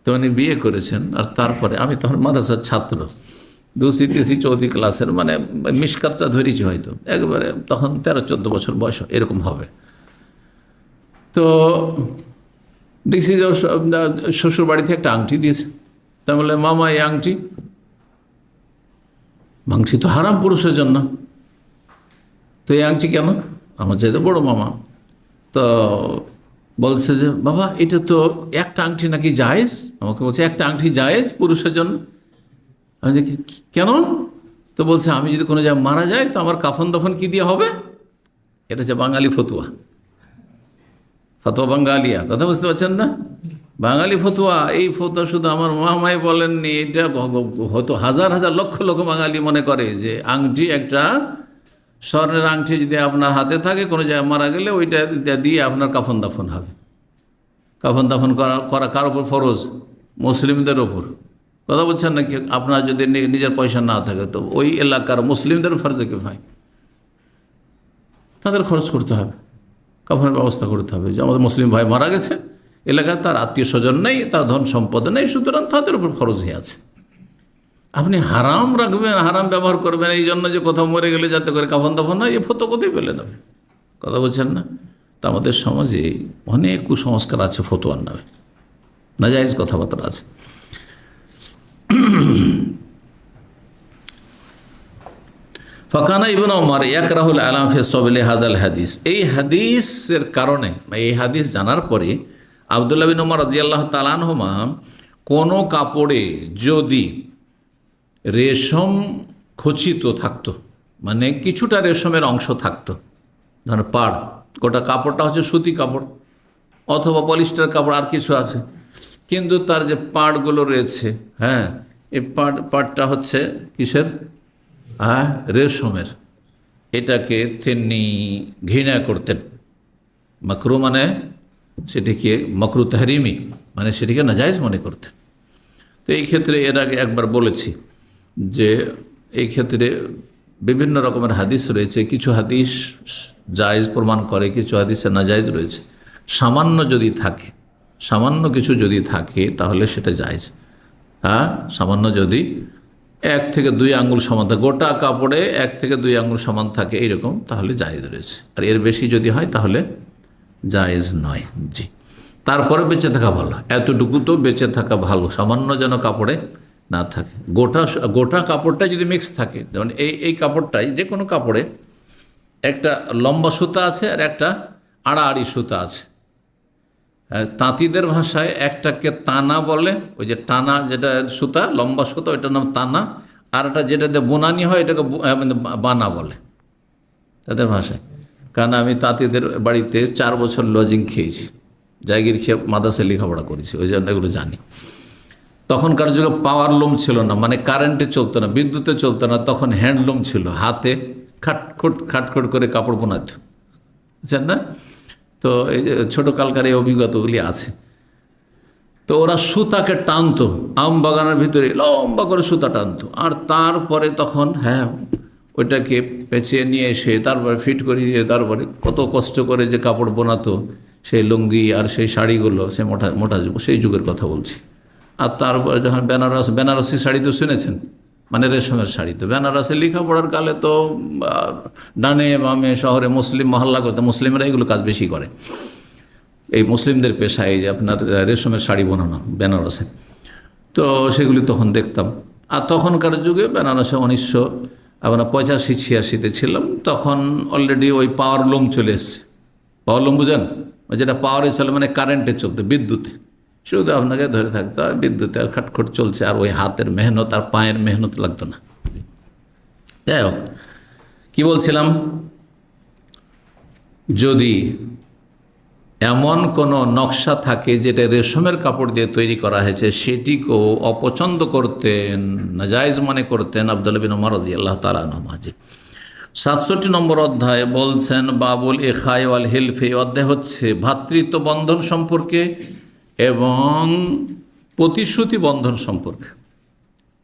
তো উনি বিয়ে করেছেন, আর তারপরে আমি তখন মাদ্রাসার ছাত্র, 2, 3, 4 ক্লাসের, মানে মিশকাতটা ধরেছি হয়তো, একবারে তখন 13-14 বছর বয়স এরকম হবে। তো দেখছি যে শ্বশুর বাড়িতে একটা আংটি দিয়েছে, তা বলে মামা এই আংটি তো হারাম পুরুষের জন্য, তো এই আংটি কেন? আমার চাইতে বড় মামা তো বলছে যে বাবা এটা তো একটা আংটি নাকি জায়েজ, আমাকে বলছে একটা আংটি জায়েজ পুরুষের জন্য। আমি দেখি কেন? তো বলছে আমি যদি কোনো জায়গায় মারা যায় তো আমার কাফন দাফন কি দিয়ে হবে? এটা হচ্ছে বাঙালি ফতুয়া বাঙ্গালিয়া, কথা বুঝতে পারছেন না? বাঙালি ফতুয়া। এই ফতুয়া শুধু আমার মামাই বলেননি, এটা হয়তো হাজার হাজার লক্ষ লক্ষ বাঙালি মনে করে যে আংটি, একটা স্বর্ণের আংটি যদি আপনার হাতে থাকে, কোনো জায়গায় মারা গেলে ওইটা দিয়ে আপনার কাফন দাফন হবে। কাফন দাফন করা কার ওপর ফরজ? মুসলিমদের ওপর, কথা বলছেন নাকি? আপনার যদি নিজের পয়সা না থাকে তো ওই এলাকার মুসলিমদের ফরজে কিফায়া, তাদের খরচ করতে হবে, কাফনের ব্যবস্থা করতে হবে। যে আমাদের মুসলিম ভাই মারা গেছে, এলাকায় তার আত্মীয় স্বজন নেই, তার ধন সম্পদ নেই, সুতরাং তাদের উপর ফরজ হয়ে আছে। আপনি হারাম রাখবেন, হারাম ব্যবহার করবেন এই জন্য যে কোথাও মরে গেলে যাতে করে কাফন দাফন হয়, এ ফতো কোথায় পেলে নেবে, কথা বলছেন না? তা আমাদের সমাজে অনেক কুসংস্কার আছে ফতোয়ার নামে, নাজায়েজ কথাবার্তা আছে। ফাকানা ইবনে ওমর ইয়াকরাহুল আলাম ফি সাবিলি হাযাল হাদিস। এই হাদিসের কারণে, এই হাদিস জানার পরে আব্দুল্লাহ বিন ওমর রাদিয়াল্লাহু তাআলা আনহুমা কোনো কাপড়ে যদি রেশম খচিত থাকতো, মানে কিছুটা রেশমের অংশ থাকতো, ধর পাড়, গোটা কাপড়টা হচ্ছে সুতি কাপড় অথবা পলিস্টার কাপড়, আর কিছু আছে, কিন্তু তার যে পাড়গুলো রয়েছে, হ্যাঁ, এই পাড়টা হচ্ছে কিসের? রেশমের। এটাকে তিনি ঘৃণা করতেন। মাকরু মানে সেটিকে মাকরু তাহরিমি, মানে সেটিকে নাজায়েজ মনে করতেন। তো এই ক্ষেত্রে এর আগে একবার বলেছি যে এই ক্ষেত্রে বিভিন্ন রকমের হাদিস রয়েছে, কিছু হাদিস জায়েজ প্রমাণ করে, কিছু হাদিসে নাজায়েজ রয়েছে। সামান্য যদি থাকে, সামান্য কিছু যদি থাকে তাহলে সেটা জায়েজ। সামান্য যদি 1 থেকে 2 আঙ্গুল সমান থাকে, গোটা কাপড়ে 1 থেকে 2 আঙ্গুল সমান থাকে এইরকম, তাহলে জায়েজ রয়েছে। আর এর বেশি যদি হয় তাহলে জায়েজ নয়। জি, তারপরে বেঁচে থাকা ভালো, এতটুকু তো বেঁচে থাকা ভালো, সামান্য যেন কাপড়ে না থাকে। গোটা কাপড়টা যদি মিক্স থাকে, যেমন এই কাপড়টাই, যে কোনো কাপড়ে একটা লম্বা সুতা আছে আর একটা আড়াআড়ি সুতা আছে। তাঁতিদের ভাষায় একটাকে তানা বলে, ওই যে টানা যেটা সুতা, লম্বা সুতা, ওইটার নাম তানা, আর একটা যেটাতে বোনানি হয় এটাকে বানা বলে তাদের ভাষায়। কারণ আমি তাঁতিদের বাড়িতে 4 বছর লজিং খেয়েছি, জায়গির খেয়ে মাদ্রাসায় লেখাপড়া করেছি, ওই জন্য এগুলো জানি। তখনকার যুগে পাওয়ার লুম ছিল না, মানে কারেন্টে চলতো না, বিদ্যুতে চলতো না, তখন হ্যান্ডলুম ছিল, হাতে খাটখট করে কাপড় বোনাতো, বুঝছেন না? তো এই যে ছোটোকালকার এই অভিজ্ঞতাগুলি আছে। তো ওরা সুতাকে টানতো, আম বাগানের ভিতরে লম্বা করে সুতা টানতো, আর তারপরে তখন ওইটাকে পেঁচিয়ে নিয়ে এসে তারপরে ফিট করে দিয়ে তারপরে কত কষ্ট করে যে কাপড় বোনাতো, সেই লুঙ্গি আর সেই শাড়িগুলো, সেই মোটা যুগ, সেই যুগের কথা বলছি। আর তারপরে যখন বেনারসি শাড়ি তো শুনেছেন, মানে রেশমের শাড়ি, তো বেনারসে লেখাপড়ার কালে তো ডানে বামে শহরে মুসলিম মহল্লা করতে, মুসলিমরা এগুলো কাজ বেশি করে, এই মুসলিমদের পেশায় যে আপনার রেশমের শাড়ি বানানো বেনারসে। তো সেগুলি তখন দেখতাম। আর তখনকার যুগে বেনারসে আমরা 85-86-তে ছিলাম, তখন অলরেডি ওই পাওয়ার লুম চলে এসছে। পাওয়ার লুম বুঝেন? ওই যেটা পাওয়ারে চলে, মানে কারেন্টে চলতে, বিদ্যুতে, শুধু আপনাকে ধরে থাকতে হয়, বিদ্যুতে আর খটখট চলছে, আর ওই হাতের মেহনত আর পায়ের মেহনত লাগতো না। যাই হোক, কী বলছিলাম, যদি এমন কোনো নকশা থাকে যেটা রেশমের কাপড় দিয়ে তৈরি করা হয়েছে, সেটিকেও অপছন্দ করতেন, নাজায়েজ মনে করতেন আব্দুল্লাহ বিন ওমর রাদিয়াল্লাহু তাআলা আনহু। 67 নম্বর অধ্যায় বলছেন বাবুল ইখায় ওয়াল হিলফ। এই অধ্যায় হচ্ছে ভ্রাতৃত্ব বন্ধন সম্পর্কে এবং প্রতিশ্রুতি বন্ধন সম্পর্কে।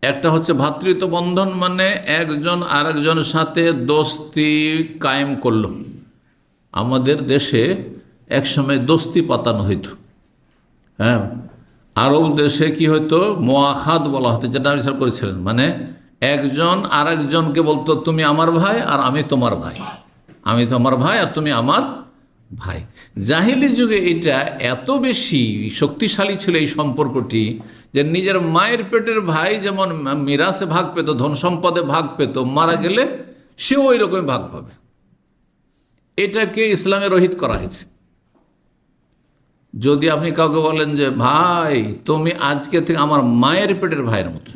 একটা হচ্ছে ভ্রাতৃত্ব বন্ধন, মানে একজন আরেকজনের সাথে দোস্তি কায়েম করল। আমাদের দেশে একসময় দোস্তি পাতানো হইতো, হ্যাঁ। আরব দেশে কি হইতো, মোয়াখাদ বলা হতো, যেটা আবিষ্কার করেছিলেন, মানে একজন আর একজনকে বলতো তুমি আমার ভাই আর আমি তোমার ভাই, আমি তোমার ভাই আর তুমি আমার ভাই। জাহিলি যুগে এটা এত বেশি শক্তিশালী ছিল এই সম্পর্কটি, যে নিজের মায়ের পেটের ভাই যেমন মিরাসে ভাগ পেত, ধন সম্পদে ভাগ পেত, মারা গেলে সেও ওই রকম ভাগ পাবে। এটাকে ইসলামে রহিত করা হয়েছে। যদি আপনি কাউকে বলেন যে ভাই তুমি আজকে থেকে আমার মায়ের পেটের ভাইয়ের মতো,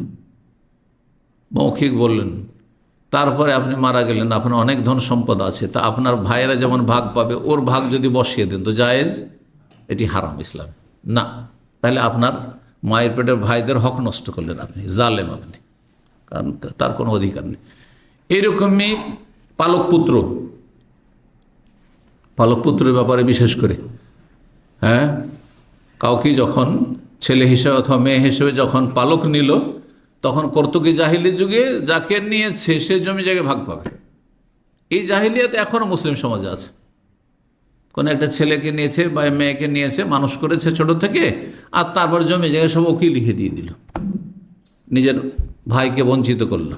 মৌখিক বললেন, তারপরে আপনি মারা গেলেন, আপনার অনেক ধন সম্পদ আছে, তা আপনার ভাইয়েরা যেমন ভাগ পাবে, ওর ভাগ যদি বসিয়ে দেন তো জায়েজ? এটি হারাম ইসলাম না। তাহলে আপনার মায়ের পেটের ভাইদের হক নষ্ট করলেন আপনি, জালেম আপনি, কারণ তার কোনো অধিকার নেই। এইরকমই পালক পুত্রের ব্যাপারে বিশেষ করে, হ্যাঁ, কাউকে যখন ছেলে হিসেবে অথবা মেয়ে হিসেবে যখন পালক নিল, তখন কর্তকি জাহিলি যুগে যাকে নিয়েছে সে জমি জায়গায় ভাগ পাবে। এই জাহিলিয়াত এখনও মুসলিম সমাজে আছে। কোনো একটা ছেলেকে নিয়েছে বা মেয়েকে নিয়েছে, মানুষ করেছে ছোট থেকে, আর তারপর জমি জায়গায় সব ওকে লিখে দিয়ে দিল, নিজের ভাইকে বঞ্চিত করলো।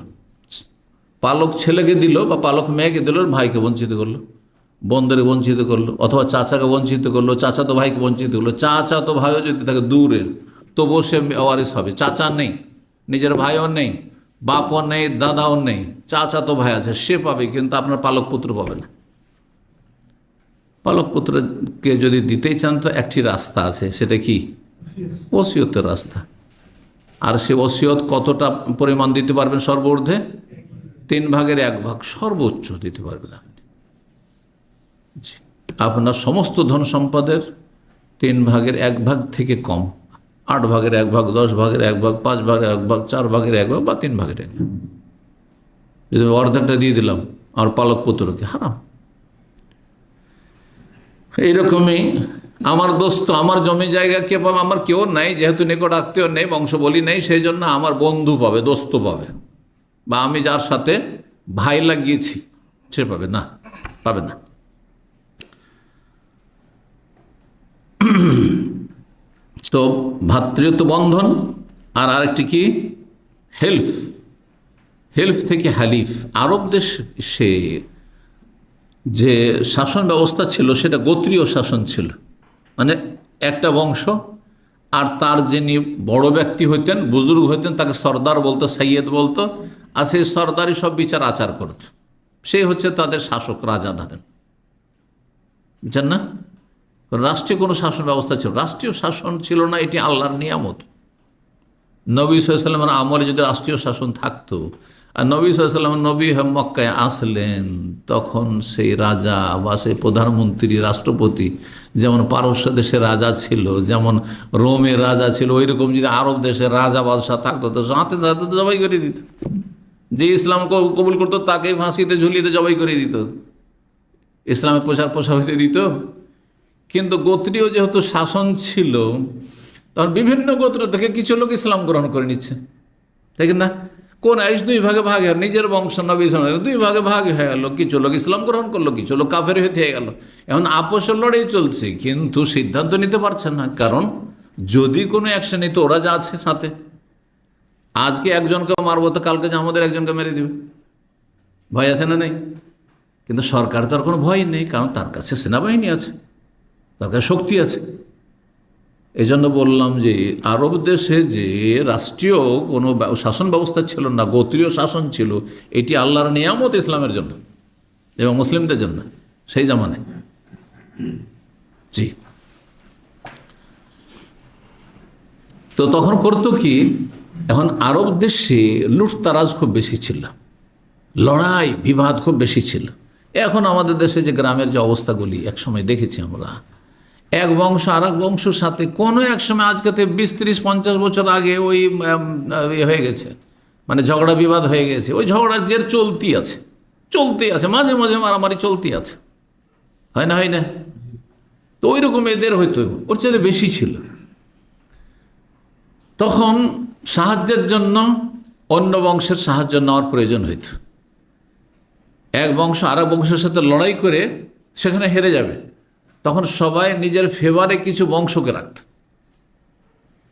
পালক ছেলেকে দিল বা পালক মেয়েকে দিল, ভাইকে বঞ্চিত করলো, বোনদের বঞ্চিত করলো, অথবা চাচাকে বঞ্চিত করলো, চাচা তো ভাইকে বঞ্চিত করলো। চাচা তো ভাইও যদি থাকে দূরের, তবুও সে ওয়ারিস হবে। চাচা নেই, নিজের ভাইও নেই, বাপও নেই, দাদাও নেই, চাচা তো ভাই আছে, সে পাবে, কিন্তু আপনার পালক পুত্র পাবে না। পালক পুত্রকে যদি দিতেই চান তো একটি রাস্তা আছে, সেটা কি? ওসিয়তের রাস্তা। আর সে ওসিয়ত কতটা পরিমাণ দিতে পারবেন? সর্বঊর্ধ্বে 3/1 সর্বোচ্চ দিতে পারবেন আপনি। আপনার সমস্ত ধন সম্পদের 3/1 থেকে কম, 8/1, 10/1, 5/1, 4/1 বা 3/1। যদি অর্ধেকটা দিয়ে দিলাম আর পালক পুত্রকে, হারাম। এইরকমই আমার দোস্ত, আমার জমি জায়গা কে পাবে? আমার কেউ নাই, যেহেতু নিকট আত্মীয় নেই, বংশ বলি নেই, সেই জন্য আমার বন্ধু পাবে, দোস্ত পাবে, বা আমি যার সাথে ভাই লাগিয়েছি সে পাবে না, পাবে না। তো ভ্রাতৃত্ব বন্ধন। আর আরেকটি কি? হেলফ থেকে হালিফ। আরব দেশে যে শাসন ব্যবস্থা ছিল সেটা গোত্রীয় শাসন ছিল, মানে একটা বংশ, আর তার যিনি বড় ব্যক্তি হইতেন, বুজুর্গ হইতেন, তাকে সর্দার বলতো, সৈয়দ বলতো, আর সেই সর্দারই সব বিচার আচার করত। সেই হচ্ছে তাদের শাসক, রাজা ধরেন, বুঝছেন না? রাষ্ট্রীয় কোনো শাসন ব্যবস্থা ছিল? রাষ্ট্রীয় শাসন ছিল না, এটি আল্লাহর নিয়ামত। নবী সাল্লাল্লাহু আলাইহি ওয়াসাল্লামের আমলে যদি রাষ্ট্রীয় শাসন থাকতো, আর নবী সাল্লাল্লাহু আলাইহি ওয়াসাল্লাম নবী মক্কায় আসলেন, তখন সেই রাজা বা সেই প্রধানমন্ত্রী, রাষ্ট্রপতি, যেমন পারস্য দেশের রাজা ছিল, যেমন রোমের রাজা ছিল, ওই রকম যদি আরব দেশের রাজা বাদশাহ থাকতো তো হাতে হাতে জবাই করে দিত। যে ইসলাম কবুল করতো তাকে ফাঁসিতে ঝুলিয়ে জবাই করে দিত, ইসলামের প্রসার হইতে দিত। কিন্তু গোত্রীয় যেহেতু শাসন ছিল, তখন বিভিন্ন গোত্র থেকে কিছু লোক ইসলাম গ্রহণ করে নিচ্ছে, তাই না? কোন আইস 2 ভাগে ভাগ হয়ে, নিজের বংশ নবী 2 ভাগে ভাগ হয়ে গেল, কিছু লোক ইসলাম গ্রহণ করলো, কিছু লোক কাফের হয়ে গেল। এখন আপোষের লড়াই চলছে, কিন্তু সিদ্ধান্ত নিতে পারছে না, কারণ যদি কোনো অ্যাকশন নিত ওরা যা আছে সাথে, আজকে একজনকে মারবো তো কালকে যে আমাদের একজনকে মেরে দিবে, ভয় আছে না নেই? কিন্তু সরকার তো আর কোনো ভয় নেই, কারণ তার কাছে সেনাবাহিনী আছে, তার কাছে শক্তি আছে। এই জন্য বললাম যে আরব দেশে যে রাষ্ট্রীয় কোনো শাসন ব্যবস্থা ছিল না, গোত্রীয় শাসন ছিল, এটি আল্লাহর নিয়ামত ইসলামের জন্য এবং মুসলিমদের জন্য সেই জামানায়। জি, তো তখন করতো কি, এখন আরব দেশে লুটতারাজ খুব বেশি ছিল, লড়াই বিবাদ খুব বেশি ছিল। এখন আমাদের দেশে যে গ্রামের যে অবস্থাগুলি একসময় দেখেছি আমরা, এক বংশ আর এক বংশের সাথে কোনো এক সময় আজকে 20, 30, 50 বছর আগে ওই হয়ে গেছে, মানে ঝগড়া বিবাদ হয়ে গেছে। ওই ঝগড়ার জের চলতি আছে, মাঝে মাঝে মারামারি চলতি আছে, হয় না? হয় না? তো ওই রকম এদের হয়তো ওর চেয়ে বেশি ছিল। তখন সাহায্যের জন্য অন্য বংশের সাহায্য নেওয়ার প্রয়োজন হইত। এক বংশ আর এক বংশের সাথে লড়াই করে সেখানে হেরে যাবে, তখন সবাই নিজের ফেভারে কিছু বংশকে রাখত,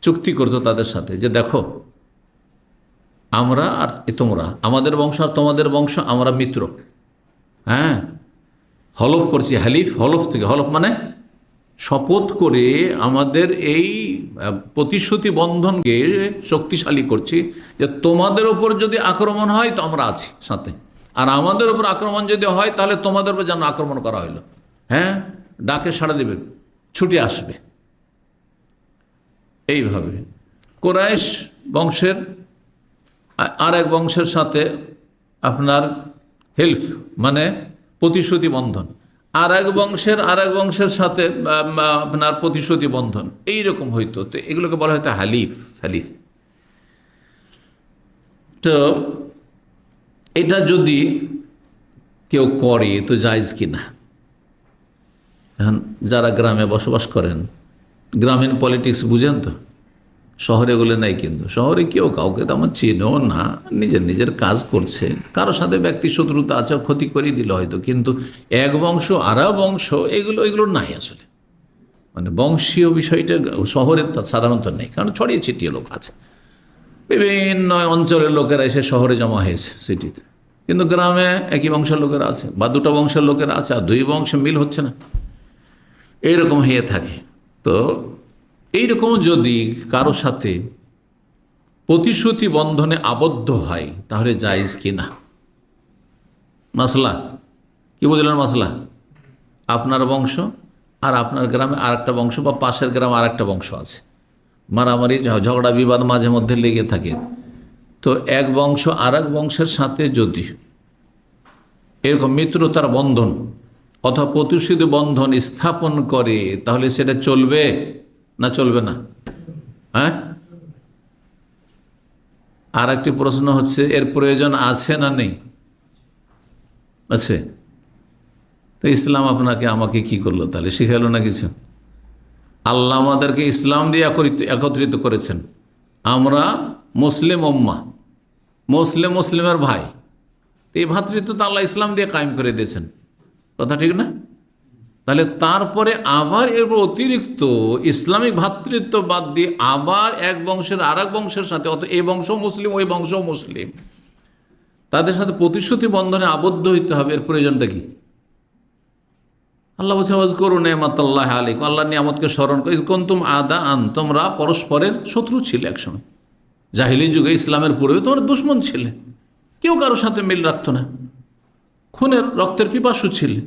চুক্তি করতো তাদের সাথে যে দেখো আমরা আর তোমরা, আমাদের বংশ আর তোমাদের বংশ, আমরা মিত্র, হ্যাঁ, হলফ করছি, হলফ থেকে, হলফ মানে শপথ করে আমাদের এই প্রতিশ্রুতি বন্ধনকে শক্তিশালী করছি যে তোমাদের উপর যদি আক্রমণ হয় তো আমরা আছি সাথে, আর আমাদের উপর আক্রমণ যদি হয় তাহলে তোমাদের উপর যেন আক্রমণ করা হইল, হ্যাঁ, ডাকে সাড়া দেবে, ছুটে আসবে। এইভাবে কুরাইশ বংশের আর এক বংশের সাথে আপনার হেল্প মানে প্রতিশ্রুতি বন্ধন, আর এক বংশের সাথে আপনার প্রতিশ্রুতি বন্ধন, এইরকম হইতো। তো এগুলোকে বলা হয়তো হালিফ। তো এটা যদি কেউ করে তো জায়েজ কিনা? এখন যারা গ্রামে বসবাস করেন, গ্রামীণ পলিটিক্স বুঝেন তো, শহরে এগুলো নাই। কিন্তু শহরে কেউ কাউকে তেমন চেনেও না, নিজের কাজ করছে, কারোর সাথে ব্যক্তি শত্রুতা আছে, ক্ষতি করে দিল হয়তো, কিন্তু এক বংশ আর বংশ এগুলো নাই আসলে, মানে বংশীয় বিষয়টা শহরে সাধারণত নেই, কারণ ছড়িয়ে ছিটিয়ে লোক আছে, বিভিন্ন অঞ্চলের লোকেরা এসে শহরে জমা হয়েছে সিটিতে, কিন্তু গ্রামে একই বংশের লোকেরা আছে বা দুটো বংশের লোকেরা আছে, আর দুই বংশে মিল হচ্ছে না, এইরকম হয়ে থাকে। তো এইরকম যদি কারো সাথে প্রতিশ্রুতি বন্ধনে আবদ্ধ হয় তাহলে জায়েজ কিনা? মাসলা কি বুঝলেন? মাসলা আপনার বংশ আর আপনার গ্রামে আর একটা বংশ বা পাশের গ্রামে আর একটা বংশ আছে, মারামারি ঝগড়া বিবাদ মাঝে মধ্যে লেগে থাকে। তো এক বংশ আর এক বংশের সাথে যদি এরকম মিত্রতার বন্ধন অথবা প্রতিশ্রুতি বন্ধন স্থাপন করে তাহলে সেটা চলবে না চলবে না? হ্যাঁ, আর একটি প্রশ্ন হচ্ছে এর প্রয়োজন আছে না নেই? আছে। তো ইসলাম আপনাকে আমাকে কি করলো তাহলে? শিখালো না কিছু? আল্লাহ আমাদেরকে ইসলাম দিয়ে একত্রিত করেছেন, আমরা মুসলিম উম্মাহ, মুসলিমের ভাই, এই ভ্রাতৃত্ব তো আল্লাহ ইসলাম দিয়ে কায়েম করে দিয়েছেন, কথা ঠিক না? তাহলে তারপরে আবার এর অতিরিক্ত ইসলামিক ভ্রাতৃত্ব বাদ দিয়ে আবার এক বংশের আর এক বংশের সাথে, অত এই বংশ মুসলিম ওই বংশ মুসলিম, তাদের সাথে প্রতিশ্রুতি বন্ধনে আবদ্ধ হইতে হবে, এর প্রয়োজনটা কি? আল্লাহ বলছে ওয়াজকুরু নি'মাতাল্লাহি আলাইকুম, আল্লাহর নিয়ামতকে স্মরণ করে, ইয কুনতুম আদাআন, তোমরা পরস্পরের শত্রু ছিলে একসময়, জাহিলি যুগে, ইসলামের পূর্বে তোমরা দুশমন ছিলে, কেউ কারোর সাথে মিল রাখতো না, খুনের রক্তের পিপাসু ছিলে।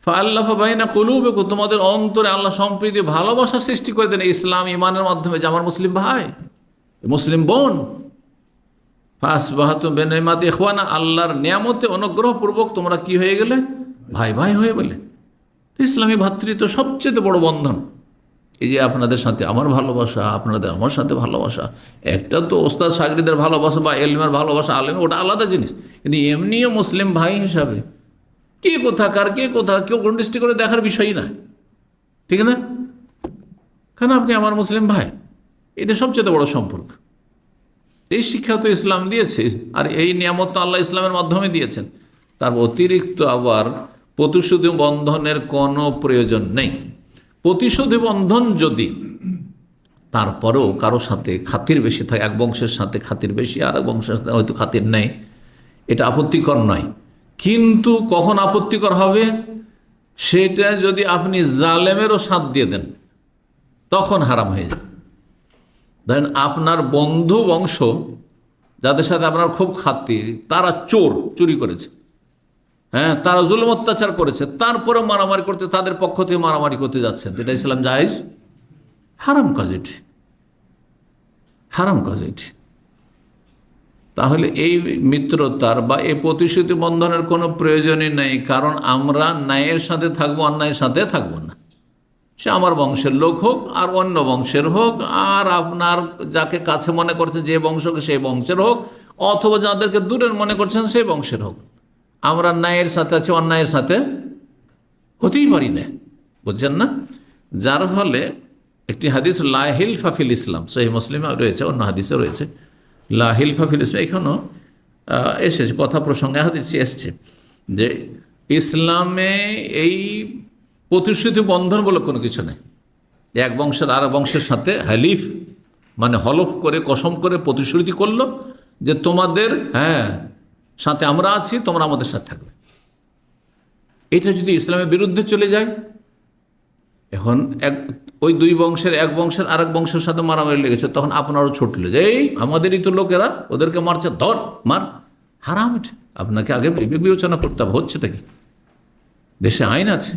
ফাআল্লাফা বাইনা কুলুবিকুম, তোমাদের অন্তরে আল্লাহ সম্প্রীতি ভালোবাসা সৃষ্টি করে দেন ইসলাম ইমানের মাধ্যমে, যে আমার মুসলিম ভাই, মুসলিম বোন। ফাসবাহাতুম বিনি'মাতি ইখওয়ানা, আল্লাহর নিয়ামতে অনুগ্রহপূর্বক তোমরা কি হয়ে গেলে? ভাই ভাই হয়ে গেলে। ইসলামী ভ্রাতৃত্ব সবচেয়ে বড় বন্ধন। এই যে আপনাদের সাথে আমার ভালোবাসা, আপনাদের আমার সাথে ভালোবাসা, একটা তো ওস্তাদ শাগরিদের ভালোবাসা বা এলমের ভালোবাসা, আলেমের, ওটা আলাদা জিনিস, কিন্তু এমনিও মুসলিম ভাই হিসাবে কে কেউ গন্ডিষ্টি করে দেখার বিষয়ই না, ঠিক না? কেন আপনি আমার মুসলিম ভাই, এটা সবচেয়ে বড় সম্পর্ক। এই শিক্ষা তো ইসলাম দিয়েছে, আর এই নিয়ামত তো আল্লাহ ইসলামের মাধ্যমে দিয়েছেন। তার অতিরিক্ত আবার প্রতিশ্রুতি বন্ধনের কোনো প্রয়োজন নেই। প্রতিশ্রুতি বন্ধন যদি তারপরেও কারো সাথে খাতির বেশি থাকে, এক বংশের সাথে খাতির বেশি আর এক বংশের সাথে হয়তো খাতির নেই, এটা আপত্তিকর নয়। কিন্তু কখন আপত্তিকর হবে? সেটা যদি আপনি জালেমেরও সাথ দিয়ে দেন, তখন হারাম হয়ে যায়। ধরেন আপনার বন্ধু বংশ যাদের সাথে আপনার খুব খাতির, তারা চুরি করেছে, হ্যাঁ, তারা জুলুম অত্যাচার করেছে, তারপরে মারামারি করতে, তাদের পক্ষ থেকে মারামারি করতে যাচ্ছেন, এটা ইসলাম জায়েজ? হারাম কাজ এটি, হারাম কাজ এটি। তাহলে এই মিত্রতার বা এই প্রতিশ্রুতি বন্ধনের কোনো প্রয়োজনই নেই, কারণ আমরা ন্যায়ের সাথে থাকবো, অন্যায়ের সাথে থাকবো না। সে আমার বংশের লোক হোক আর অন্য বংশের হোক, আর আপনার যাকে কাছে মনে করছেন যে বংশকে সেই বংশের হোক, অথবা যাদেরকে দূরের মনে করছেন সেই বংশের হোক, আমরা ন্যায়ের সাথে আছি, অন্যায়ের সাথে হতেই পারি না, বুঝছেন না? যার ফলে একটি হাদিস লা হিলফা ফিল ইসলাম, সহিহ মুসলিমে রয়েছে, অন্য হাদিসে রয়েছে লা হিলফা ফিল ইসলাম, এখানেও এসেছে, কথা প্রসঙ্গে হাদিসে এসছে যে ইসলামে এই প্রতিশ্রুতি বন্ধন বলে কোনো কিছু নেই। এক বংশের আর বংশের সাথে হালিফ মানে হলফ করে, কসম করে প্রতিশ্রুতি করলো যে তোমাদের সাথে আমরা আছি, তোমরা আমাদের সাথে থাকবে। এটা যদি ইসলামের বিরুদ্ধে চলে যায়, এখন ওই দুই বংশের এক বংশের আর এক বংশের সাথে মারামারি লেগেছে, তখন আপনারও ছুটলো যে এই আমাদেরই তো লোকেরা, ওদেরকে মারছে, ধর মার। হারাম এটা, আপনাকে আগে বিবেক বিবেচনা করতে হবে, হচ্ছে কি দেশে আইন আছে।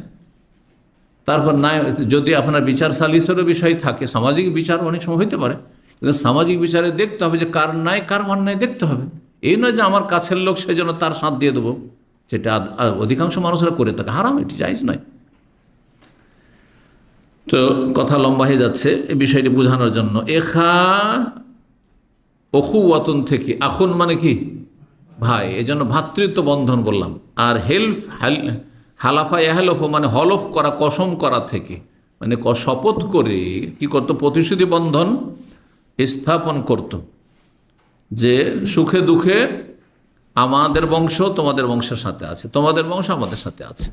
তারপর না, যদি আপনার বিচার সালিসেরও বিষয় থাকে, সামাজিক বিচার অনেক সময় হইতে পারে, কিন্তু সামাজিক বিচারে দেখতে হবে যে কার ন্যায় কার অন্যায় দেখতে হবে। এই নয় যে আমার কাছের লোক, সেই জন্য তার সাথ দিয়ে দেবো, যেটা অধিকাংশ মানুষরা করে থাকে। হারাম, এটি জায়েজ নয়। তো কথা লম্বা হয়ে যাচ্ছে, এই বিষয়টি বোঝানোর জন্য অখুওয়াতুন থেকে, আখুন মানে কি ভাই, এই জন্য ভ্রাতৃত্ব বন্ধন বললাম। আর হালাফা ইয়াহলফ মানে হলফ করা, কসম করা থেকে, মানে শপথ করে কি করতো, প্রতিশ্রুতি বন্ধন স্থাপন করত যে সুখে দুঃখে আমাদের বংশ তোমাদের বংশের সাথে আছে, তোমাদের বংশ আমাদের সাথে আছে।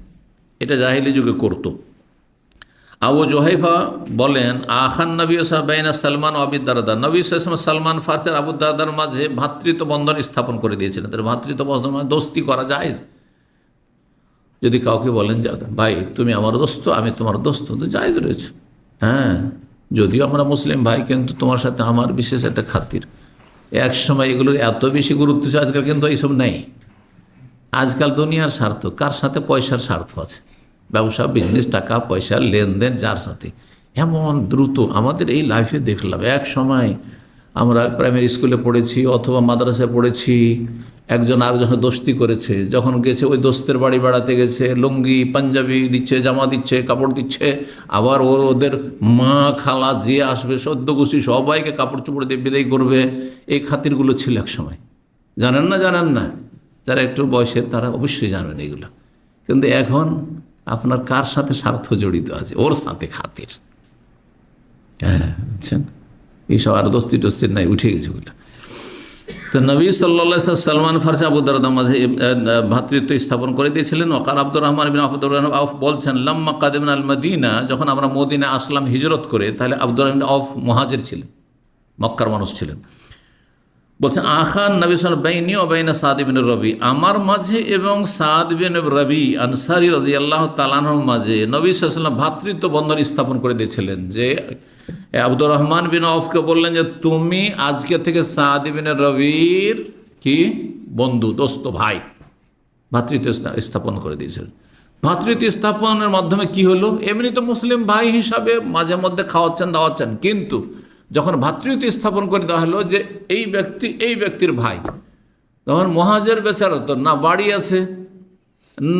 এটা জাহিলি যুগে করত। আবু জুহাইফা বলেন আখান নবী সাহবাইনা সালমান ও আবি দারদা, নবী সালমান ফারসের আবু দারদার মাঝে ভ্রাতৃত্ব বন্ধন স্থাপন করে দিয়েছিলেন। তাদের ভ্রাতৃত্ব বন্ধন মানে দোস্তি করা যায়। যদি কাউকে বলেন যে ভাই তুমি আমার দোস্ত, আমি তোমার দোস্ত, তো জায়েজ রয়েছে। হ্যাঁ, যদিও আমরা মুসলিম ভাই, কিন্তু তোমার সাথে আমার বিশেষ একটা খাতির। এক সময় এগুলোর এত বেশি গুরুত্ব ছিল, আজকাল কিন্তু এইসব নেই। আজকাল দুনিয়ার স্বার্থ, কার সাথে পয়সার স্বার্থ আছে, ব্যবসা বিজনেস, টাকা পয়সার লেনদেন, যার সাথে এমন দ্রুত আমাদের এই লাইফে দেখলাম। এক সময় আমরা প্রাইমারি স্কুলে পড়েছি অথবা মাদ্রাসায় পড়েছি, একজন আরেকজনের দোস্তি করেছে, যখন গেছে ওই দোস্তের বাড়ি বেড়াতে গেছে, লুঙ্গি পাঞ্জাবি দিচ্ছে, জামা দিচ্ছে, কাপড় দিচ্ছে, আবার ওদের মা খালা যে আসবে সদ্য গোষ্ঠী সবাইকে কাপড় চোপড় দিয়ে বিদায় করবে। এই খাতিরগুলো ছিল এক সময়, জানেন না? জানেন না? যারা একটু বয়সের তারা অবশ্যই জানবেন এগুলো। কিন্তু এখন আপনার কার সাথে স্বার্থ জড়িত আছে, ওর সাথে খাতির। হ্যাঁ, বুঝছেন, এইসব আর দোস্তি টোস্তির নাই, উঠে গেছে ওগুলো। তো নবী সাল্লাল্লাহু আলাইহি সালমান ফারসে আবু দারদার মাঝে ভ্রাতৃত্ব স্থাপন করে দিয়েছিলেন। ওয়াকার আব্দুর রহমান বিন আউফ বলছেন লাম্মা কাদিমনা আল মদিনা, যখন আমরা মদিনা আসলাম হিজরত করে, তাহলে আব্দুর রহমান আউফ মুহাজির ছিলেন, মক্কার মানুষ ছিলেন। বলছেন আখান নবী সাল্লাল্লাহু বাইনি ও বাইনা সাদ ইবনে রবি, আমার মাঝে এবং সাদ ইবনে রবি আনসারী রাদিয়াল্লাহু তাআলা আনহুর মাঝে নবী সাল্লাল্লাহু আলাইহি ওয়াসাল্লাম ভ্রাতৃত্ব বন্ধন স্থাপন করে দিয়েছিলেন। যে আব্দুর রহমান বিন আউফকে বললেন যে তুমি আজকে থেকে সাদ ইবনে রবির কি বন্ধু, দোস্ত, ভাই, ভ্রাতৃত্ব স্থাপন করে দিয়েছিলেন। ভ্রাতৃত্ব স্থাপনের মাধ্যমে কি হলো, এমনি তো মুসলিম ভাই হিসাবে মাঝে মধ্যে খাওয়াচ্ছেন দাওয়াচ্ছেন, কিন্তু যখন ভ্রাতৃত্ব স্থাপন করে দেওয়া হলো যে এই ব্যক্তি এই ব্যক্তির ভাই, তখন মুহাজির বেচারা তো না বাড়ি আছে,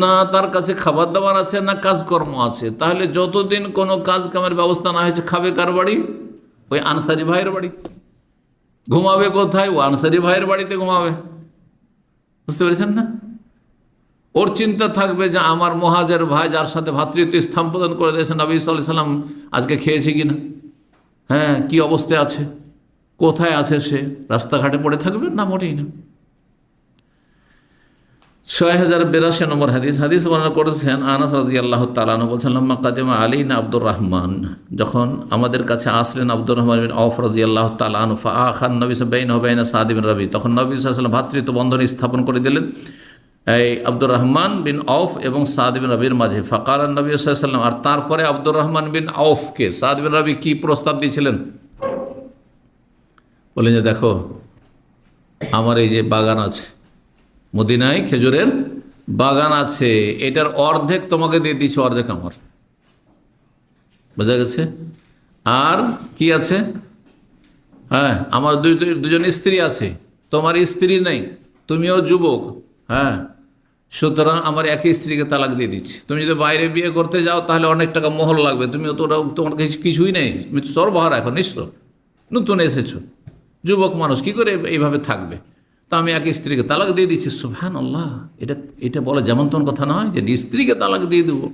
না তার কাছে খাবার দাবার আছে, না কাজকর্ম আছে। তাহলে যতদিন কোনো কাজ কামের ব্যবস্থা না হয়েছে, খাবে কার বাড়ি? ওই আনসারি ভাইয়ের বাড়ি। ঘুমাবে কোথায়? ও আনসারি ভাইয়ের বাড়িতে ঘুমাবে। বুঝতে পেরেছেন না? ওর চিন্তা থাকবে যে আমার মুহাজির ভাই যার সাথে ভ্রাতৃত্ব স্থাপন করে দিয়েছেন নবী সাল্লাল্লাহু আলাইহি ওয়াসাল্লাম, আজকে খেয়েছে কিনা, হ্যাঁ কি অবস্থায় আছে, কোথায় আছে, সে রাস্তাঘাটে পড়ে থাকবে না, মোটেই না। 6082 নম্বর হাদিস বর্ণনা করেছেন আনাস রাদিয়াল্লাহু তাআলা আনহু বলছেন লাম্মা কাদিমা আলাইনা আব্দুর রহমান, যখন আমাদের কাছে আসলেন আব্দুর রহমান বিন আউফ রাদিয়াল্লাহু তাআলা আনহু ফাআখান নবী সাল্লাল্লাহু আলাইহি ওয়া সাল্লাম সাদ বিন রবি, তখন নবী সাল্লাল্লাহু আলাইহি ওয়াসাল্লাম ভ্রাতৃত্ব বন্ধন স্থাপন করে দিলেন এই আব্দুর রহমান বিন আউফ এবং সাদ বিন রবির মাঝে। ফাকার নবী সাল্লাল্লাহু আলাইহি ওয়াসাল্লাম, আর তারপরে আব্দুর রহমান বিন আউফকে সাদ বিন রবি কি প্রস্তাব দিয়েছিলেন? বলেন যে দেখো, আমার এই যে বাগান আছে মদিনায়, খেজুরের বাগান আছে, এটার অর্ধেক তোমাকে দিয়ে দিচ্ছি, অর্ধেক আমার। বোঝা গেছে? আর কি আছে? হ্যাঁ, আমার দুজন স্ত্রী আছে, তোমার স্ত্রী নেই, তুমিও যুবক। হ্যাঁ, সুতরাং আমার একই স্ত্রীকে তালাক দিয়ে দিচ্ছি। তুমি যদি বাইরে বিয়ে করতে যাও তাহলে অনেক টাকা মোহর লাগবে, তুমিও তো তোমার কাছে কিছুই নেই, তুমি তো সর্বহারা, এখন নিঃস্ব, নতুন এসেছো, যুবক মানুষ, কি করে এইভাবে থাকবে? তা আমি এক স্ত্রীকে তালাক দিয়ে দিচ্ছি। সুবহানাল্লাহ, এটা বলা যেমন তেমন কথা নয় যে স্ত্রীকে তালাক দিয়ে দেবো।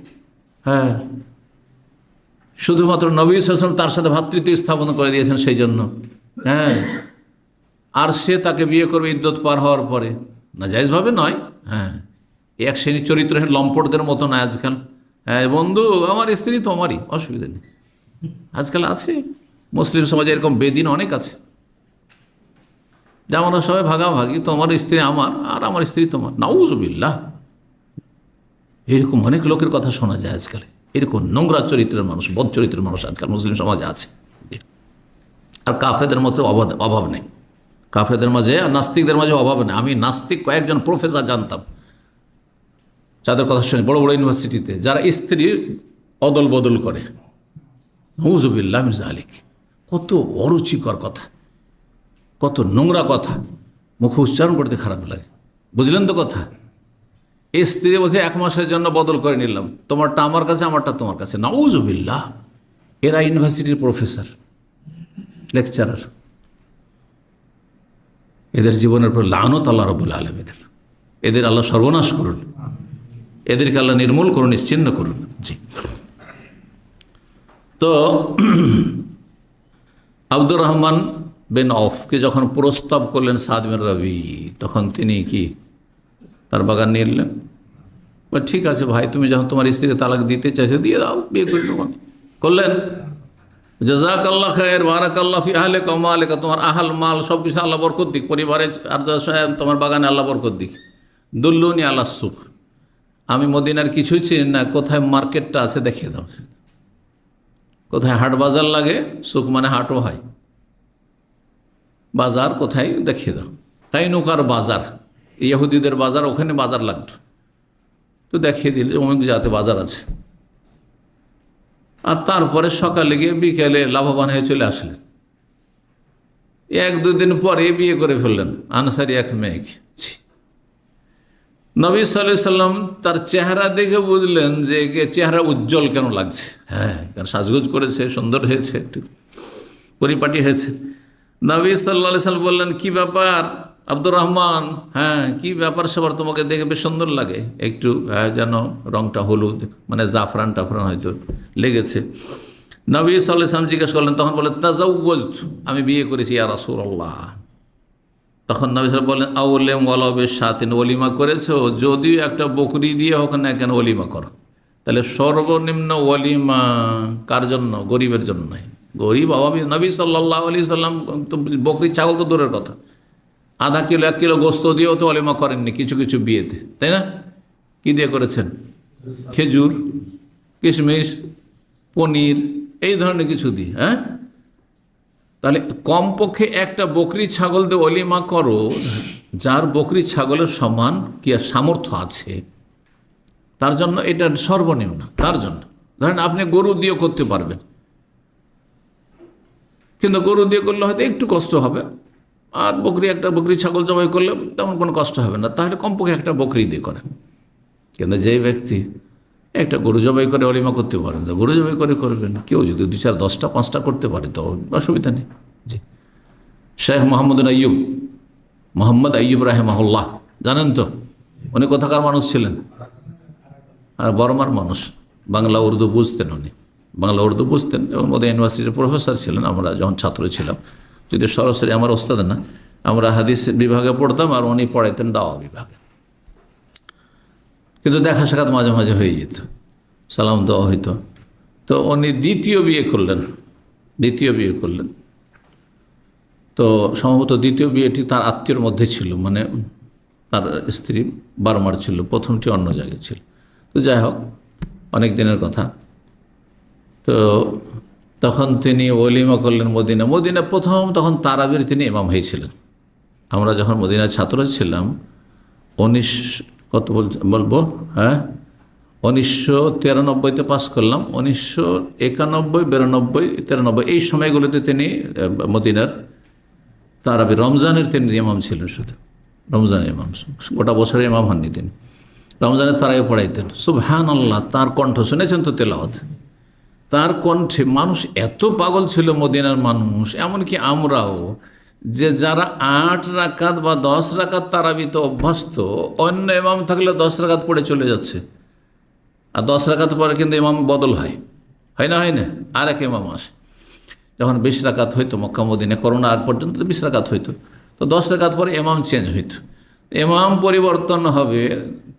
হ্যাঁ, শুধুমাত্র নবী সাল্লাল্লাহু আলাইহি ওয়াসাল্লাম তার সাথে ভ্রাতৃত্ব স্থাপন করে দিয়েছেন সেই জন্য। হ্যাঁ, আর সে তাকে বিয়ে করবে ইদ্যত পার হওয়ার পরে, না জায়েজভাবে নয়। হ্যাঁ, এক শ্রেণীর চরিত্রহীন লম্পটদের মতো না আজকাল। হ্যাঁ বন্ধু, আমার স্ত্রী তোমারই, অসুবিধা নেই। আজকাল আছে মুসলিম সমাজে এরকম বেদিন অনেক আছে, যেমন সবাই ভাগাভাগি, তোমার স্ত্রী আমার আর আমার স্ত্রী তোমার। নাউজুবিল্লাহ, এরকম অনেক লোকের কথা শোনা যায় আজকাল। এরকম নোংরা চরিত্রের মানুষ, বদ চরিত্রের মানুষ আজকাল মুসলিম সমাজে আছে। আর কাফেরদের মধ্যে অভাব নেই, কাফেরদের মাঝে আর নাস্তিকদের মাঝে অভাব নেই। আমি নাস্তিক কয়েকজন প্রফেসর জানতাম, যাদের কথা শুনে বড় বড় ইউনিভার্সিটিতে, যারা স্ত্রীর অদল বদল করে। নাউজুবিল্লাহ মিন যালিক। কত অরুচিকর কথা, কত নোংরা কথা, মুখে উচ্চারণ করতে খারাপ লাগে। বুঝলেন তো কথা? স্ত্রী বলছে 1 মাসের জন্য বদল করে নিলাম, তোমারটা আমার কাছে, আমারটা তোমার কাছে। নাউজুবিল্লাহ, এরা ইউনিভার্সিটির প্রফেসর, লেকচারার। এদের জীবনের পর লানত আল্লাহ রাব্বুল আলামিনের। এদের আল্লাহ সর্বনাশ করুন, এদেরকে আল্লাহ নির্মূল করুন, নিশ্চিহ্ন করুন। জি, তো আব্দুর রহমান বিন আউফকে যখন প্রস্তাব করলেন সাদ বিন রবি, তখন তিনি কি তার বাগান নিয়ে নিলেন। ঠিক আছে ভাই, তুমি যখন তোমার স্ত্রীকে তালাক দিতে চাইছো দিয়ে দাও, বিয়ে করে নেবো। করলেন। জাযাকাল্লাহ খায়র, বারাকাল্লাহ ফি আহলিকা ওয়া মালিকা, তোমার আহাল মাল সব কিছু আল্লাহ বরকত দিক, পরিবারে আর তোমার বাগানে আল্লাহ বরকত দিক। দুল্লুনি আলা সুক, আমি মদিনার কিছুই চিনি না, কোথায় মার্কেটটা আছে দেখিয়ে দাও, কোথায় হাট বাজার লাগে, সুক মানে হাটও হয়, বাজার কোথায় দেখিয়ে দাও। তাই নৌকার বাজার, ইহুদিদের বাজার, ওখানে বাজার লাগতো, তো দেখিয়ে দিল যে অমুক জাতে বাজার আছে। আর তারপরে সকালে গিয়ে বিকেলে লাভবান হয়ে চলে আসলেন। 1-2 দিন পরে বিয়ে করে ফেললেন আনসারি এক মেয়েকে। নবী সাল্লাল্লাহু আলাইহি সাল্লাম তার চেহারা দেখে বুঝলেন যে একে চেহারা উজ্জ্বল কেন লাগছে। হ্যাঁ, কারণ সাজগোজ করেছে, সুন্দর হয়েছে, একটু পরিপাটি হয়েছে। নবী সাল্লাল্লাহু আলাইহি সাল্লাম বললেন, কি ব্যাপার আব্দুর রহমান? হ্যাঁ, কি ব্যাপার সবার, তোমাকে দেখে বেশ সুন্দর লাগে, একটু যেন রংটা হলুদ, মানে জাফরান টাফরান হয়তো লেগেছে। নবী সাল্লাল্লাহু আলাইহি সাল্লাম জিজ্ঞেস করলেন, তখন বললেন তাজাওয়াজতু, আমি বিয়ে করেছি ইয়া রাসূলুল্লাহ। তখন নবী সাল্লাল্লাহু আলাইহি সাল্লাম বললেন, আউলেম ওয়ালাউ বিশাতিন, ওলিমা করেছো, যদিও একটা বকরি দিয়ে হোক না কেন ওলিমা করো। তাহলে সর্বনিম্ন ওলিমা কার জন্য? গরিবের জন্য নয়, গরিব অভাবী। নবী সাল্লাল্লাহু আলাইহি সাল্লাম তো বকরি ছাগল তো দূরের কথা, আধা কিলো 1 কিলো গোস্ত দিয়েও তো ওলিমা করেননি কিছু কিছু বিয়েতে, তাই না? কি দিয়ে করেছেন? খেজুর, কিশমিশ, পনির, এই ধরনের কিছু দিয়ে। হ্যাঁ, তাহলে কমপক্ষে একটা বকরি ছাগল দিয়ে ওলিমা করো, যার বকরি ছাগলের সমান কি আর সামর্থ্য আছে, তার জন্য এটা সর্বনিম্ন। তার জন্য ধরেন আপনি গরু দিয়ে করতে পারবেন, কিন্তু গরু দিয়ে করলে হয়তো একটু কষ্ট হবে, আর একটা বকরি ছাগল জবাই করলে তেমন কোনো কষ্ট হবে না। তাহলে কমপক্ষে একটা বকরি দিয়ে করেন। কিন্তু যেই ব্যক্তি একটা গরু জবাই করে অলিমা করতে পারেন, তো গরু জবাই করে করবেন। কেউ যদি 2, 4, 10টা 5টা করতে পারে তো অসুবিধা নেই। জি, শেখ মোহাম্মদ আইয়ুব রাহিমাহুল্লাহ, জানেন তো উনি কোথাকার মানুষ ছিলেন? আর বর্মার মানুষ। বাংলা উর্দু বুঝতেন উনি, বাংলা উর্দু বুঝতেন এবং মদিনা ইউনিভার্সিটির প্রফেসর ছিলেন। আমরা যখন ছাত্র ছিলাম, যদি সরাসরি আমার ওস্তাদ না, আমরা হাদিস বিভাগে পড়তাম আর উনি পড়াইতেন দাওয়া বিভাগে। কিন্তু দেখা সাক্ষাৎ মাঝে মাঝে হয়ে যেত, সালাম দেওয়া হইতো। তো উনি দ্বিতীয় বিয়ে করলেন। তো সম্ভবত দ্বিতীয় বিয়েটি তার আত্মীয়র মধ্যে ছিল, মানে তার স্ত্রী বার্মার ছিল, প্রথমটি অন্য জায়গায় ছিল। তো যাই হোক, অনেক দিনের কথা। তো তখন তিনি ওলিমা করলেন মদিনা প্রথম, তখন তারাবির তিনি ইমাম হয়েছিলেন। আমরা যখন মদিনার ছাত্র ছিলাম 1993 পাস করলাম, 1991, 92, 93 এই সময়গুলোতে তিনি মদিনার তারাবি রমজানের তিনি ইমাম ছিলেন। শুধু রমজানের ইমাম, গোটা বছরের ইমাম হননি তিনি। রমজানের তারাই পড়াইতেন। সুবহানাল্লাহ, তার কণ্ঠ শুনেছেন তো তেলাওয়াত? তার কণ্ঠে মানুষ এত পাগল ছিল মদিনার মানুষ, এমনকি আমরাও, যে যারা 8 রাকাত বা 10 রাকাত তারাবিতে অভ্যস্ত, অন্য ইমাম থাকলে 10 রাকাত পড়ে চলে যাচ্ছে। আর 10 রাকাত পরে কিন্তু ইমাম বদল হয় না? আর এক ইমাম আসে। যখন 20 রাকাত হইতো মক্কা মদিনা, করোনা আগ পর্যন্ত 20 রাকাত হইতো, তো 10 রাকাত পরে ইমাম চেঞ্জ হইতো, ইমাম পরিবর্তন হবে।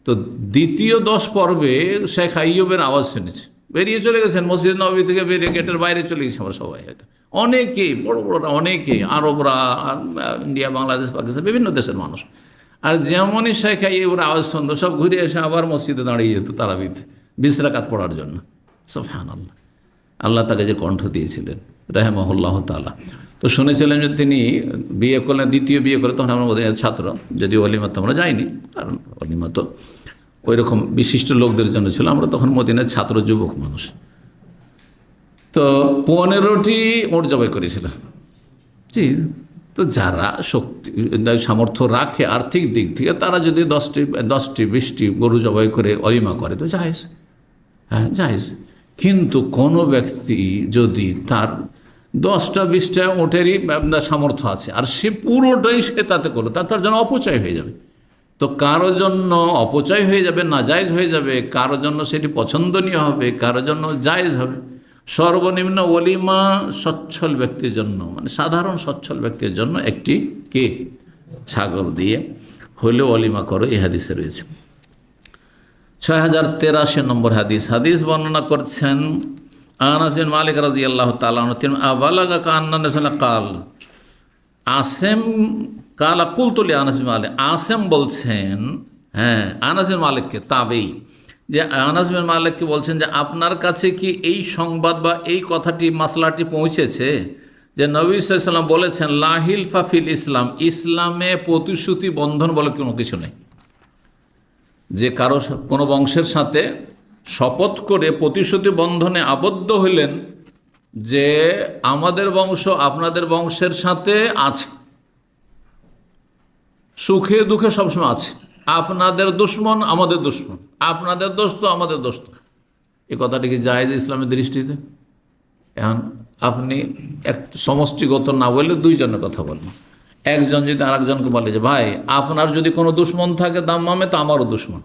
তো দ্বিতীয় 10 পর্বে শেখ আইয়ুবের আওয়াজ শুনেছে, বেরিয়ে চলে গেছেন মসজিদ নববী থেকে, বেরিয়ে গেটের বাইরে চলে গেছে। আমরা সবাই হয়তো অনেকেই, বড়রা অনেকে, আরবরা, ইন্ডিয়া, বাংলাদেশ, পাকিস্তান, বিভিন্ন দেশের মানুষ। আর যেমনই শেখ আইয়ুবের আওয়াজ শুনতো, সব ঘুরে এসে আবার মসজিদে দাঁড়িয়ে যেত তারাবিতে 20 রাকাত পড়ার জন্য। সুবহানাল্লাহ, আল্লাহ তাকে যে কণ্ঠ দিয়েছিলেন রাহিমাহুল্লাহ তাআলা। তো শুনেছিলেন যে তিনি বিয়ে করলেন, দ্বিতীয় বিয়ে করে, তখন আমরা মদিনার ছাত্র, যদিও অলিমা তো আমরা যাইনি, কারণ অলিমা তো ওই রকম বিশিষ্ট লোকদের জন্য ছিল। আমরা তখন মদিনার ছাত্র, যুবক মানুষ। তো 15টি ওট জবাই করেছিলেন। জি, তো যারা শক্তি সামর্থ্য রাখে আর্থিক দিক থেকে, তারা যদি 10টি 20টি গরু জবাই করে অলিমা করে তো জায়েজ, হ্যাঁ জায়েজ। কিন্তু কোনো ব্যক্তি যদি তার 10টা 20টা ওটেরই সামর্থ্য আছে, আর সে পুরোটাই সে তাতে করলো, তার জন্য অপচয় হয়ে যাবে। তো কারোর জন্য অপচয় হয়ে যাবে, নাজায়েজ হয়ে যাবে, কারোর জন্য সেটি পছন্দনীয় হবে, কারোর জন্য জায়েজ হবে। সর্বনিম্ন ওলিমা সচ্ছল ব্যক্তির জন্য, মানে সাধারণ সচ্ছল ব্যক্তির জন্য একটি ছাগল দিয়ে হলেও ওলিমা করো, এই হাদিসে রয়েছে। 6083 নম্বর হাদিস বর্ণনা করছেন আনাস বিন মালিক রাদিয়াল্লাহু তাআলা আনহু, তিনি আবালাগা কান্না রাসূলুল্লাহ কাল আসেম কালা কুলতুলি আনাস বিন মালিক, আসেম বলছেন, হ্যাঁ আনাস বিন মালিককে, তাবেই, যে আনাস বিন মালিককে বলছেন যে আপনার কাছে কি এই সংবাদ বা এই কথাটি, মাসলাটি পৌঁছেছে যে নবী সাল্লাল্লাহু আলাইহি ওয়াসাল্লাম বলেছেন লা হিলফা ফিল ইসলাম, ইসলামে প্রতিশ্রুতি বন্ধন বলে কোনো কিছু নেই। যে কারো কোনো বংশের সাথে শপথ করে প্রতিশ্রুতি বন্ধনে আবদ্ধ হইলেন যে আমাদের বংশ আপনাদের বংশের সাথে আছে, সুখে দুঃখে সবসময় আছে, আপনাদের দুশ্মন আমাদের দুশ্মন, আপনাদের দোস্ত আমাদের দোস্ত, এই কথাটি কি জায়েজ ইসলামের দৃষ্টিতে? এখন আপনি এক সমষ্টিগত না বললে দুইজনের কথা বলবেন। একজন যদি আরেকজনকে বলে যে ভাই আপনার যদি কোনো দুশ্মন থাকে দাম্মামে, তো আমারও দুশ্মন,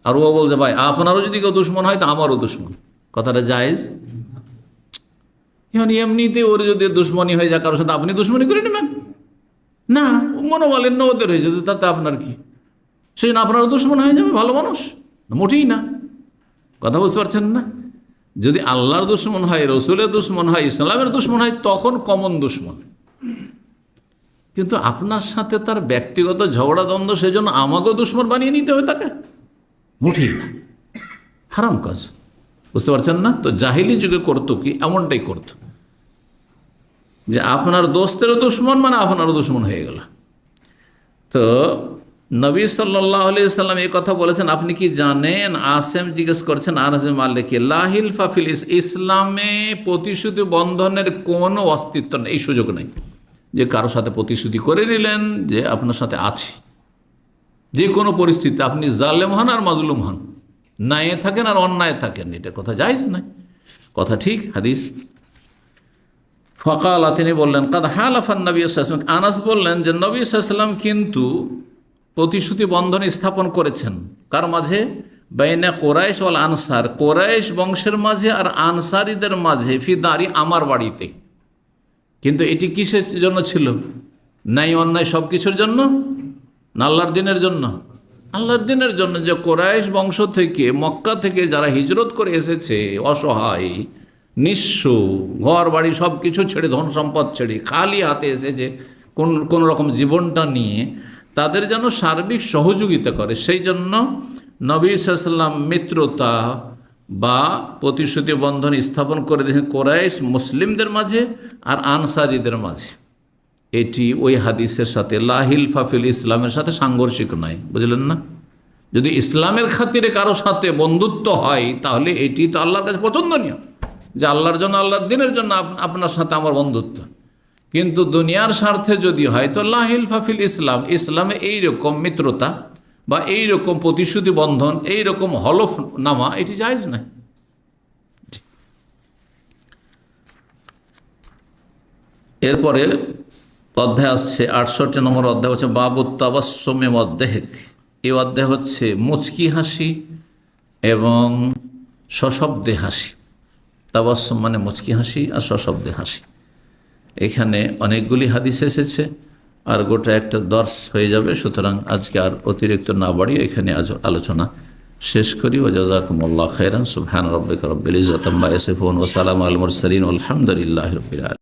আর ও বলছে ভাই আপনারও যদি কেউ দুশ্মন হয় তো আমারও দুশ্মন, কথাটা জায়েজ? এখন এমনিতে ওর যদি দুশ্মনী হয়ে যায় কারোর সাথে, আপনি দুশ্মনী করে নেবেন না? মনোমালিন্য ওদের হয়েছে, তাতে আপনার কি? সেই জন্য আপনারও দুশ্মন হয়ে যাবে, ভালো মানুষ মোটেই না। কথা বুঝতে পারছেন না? যদি আল্লাহর দুশ্মন হয়, রসুলের দুশ্মন হয়, ইসলামের দুশ্মন হয়, তখন কমন দুশ্মন। কিন্তু আপনার সাথে তার ব্যক্তিগত ঝগড়া দ্বন্দ্ব, সেজন্য আমাকেও দুশ্মন বানিয়ে নিতে হবে তাকে, মোটেই না, হারাম কাজ। বুঝতে পারছেন না? তো জাহিলি যুগে করতো কি, এমনটাই করতো যে আপনার দোস্তেরও দুশ্মন মানে আপনারও দুশ্মন হয়ে গেল। তো নবী সাল্লাল্লাহু আলাইহি ওয়াসাল্লাম এই কথা বলেছেন। আপনি কি জানেন? আসেম জিজ্ঞেস করছেন আনাস বিন মালিককে, লা হিলফা ফিল ইসলামে প্রতিশ্রুতি বন্ধনের কোনো অস্তিত্ব নেই, এই সুযোগ নেই যে কারোর সাথে প্রতিশ্রুতি করে নিলেন যে আপনার সাথে আছি, যে কোনো পরিস্থিতি আপনি জালেম হন আর মাজলুম হন, ন্যায়ে থাকেন আর অন্যায় থাকেন, এটা কথা জায়েজ নাই, কথা ঠিক। হাদিস ফাকালা, তিনি বললেন কাদ হালাফান নবী সাল্লাল্লাহু আলাইহি ওয়াসাল্লাম, আনাস বললেন যে নবী সাল্লাল্লাহু আলাইহি ওয়াসাল্লাম কিন্তু প্রতিশ্রুতি বন্ধন স্থাপন করেছেন, কার মাঝে? বাইনা কোরাইশ ওয়াল আনসার, কোরাইশ বংশের মাঝে আর আনসারীদের মাঝে, ফি দারি, আমার বাড়িতে। কিন্তু এটি কিসের জন্য ছিল? ন্যায় অন্যায় সব কিছুর জন্য না আল্লাহর দিনের জন্য? আল্লাহর দিনের জন্য। যে কোরাইশ বংশ থেকে, মক্কা থেকে যারা হিজরত করে এসেছে, অসহায় নিঃস্ব, ঘর বাড়ি সব কিছু ছেড়ে, ধন সম্পদ ছেড়ে, খালি হাতে এসেছে কোন রকম জীবনটা নিয়ে, তাদের যেন সার্বিক সহযোগিতা করে। সেই জন্য নবী সাল্লাল্লাহু আলাইহি ওয়াসাল্লাম মিত্রতা বা প্রতিশ্রুতি বন্ধন স্থাপন করে দিয়েছেন কুরাইশ মুসলিমদের মাঝে আর আনসারীদের মাঝে। এটি ওই হাদিসের সাথে লা হিলফা ফিল ইসলামের সাথে সাংঘর্ষিক নয়, বুঝলেন না? যদি ইসলামের খাতিরে কারো সাথে বন্ধুত্ব হয় তাহলে এটি তো আল্লাহর কাছে পছন্দনীয়, যে আল্লাহর জন্য, আল্লাহর দিনের জন্য আপনার সাথে আমার বন্ধুত্ব। কিন্তু দুনিয়ার স্বার্থে যদি হয় তো লা হিলফা ফিল ইসলাম, ইসলামে এইরকম মিত্রতা বা এইরকম প্রতিশ্রুতি বন্ধন, এইরকম হলফনামা এটি জায়েজ নয়। এরপরে অধ্যায় আসছে 68 নম্বর অধ্যায়, হচ্ছে বাবুত তাবাসসুমি ওয়াদ-দাহিক। এই অধ্যায় হচ্ছে মুচকি হাসি এবং সশব্দে হাসি। তাবাসসুম মানে মুচকি হাসি আর সশব্দে হাসি। এখানে অনেকগুলি হাদিস এসেছে আর গোটা একটা দর্স হয়ে যাবে, সুতরাং আজকে আর অতিরিক্ত না বাড়িয়ে এখানে আজ আলোচনা শেষ করি। ওয়া জাযাকুমুল্লাহু খাইরান। সুবহান রাব্বিকা রাব্বিল ইজ্জাতি আম্মা ইয়াসিফুন ওয়া সালামুন আলাল মুরসালিন ওয়া আলহামদুলিল্লাহি রাব্বিল আলামিন।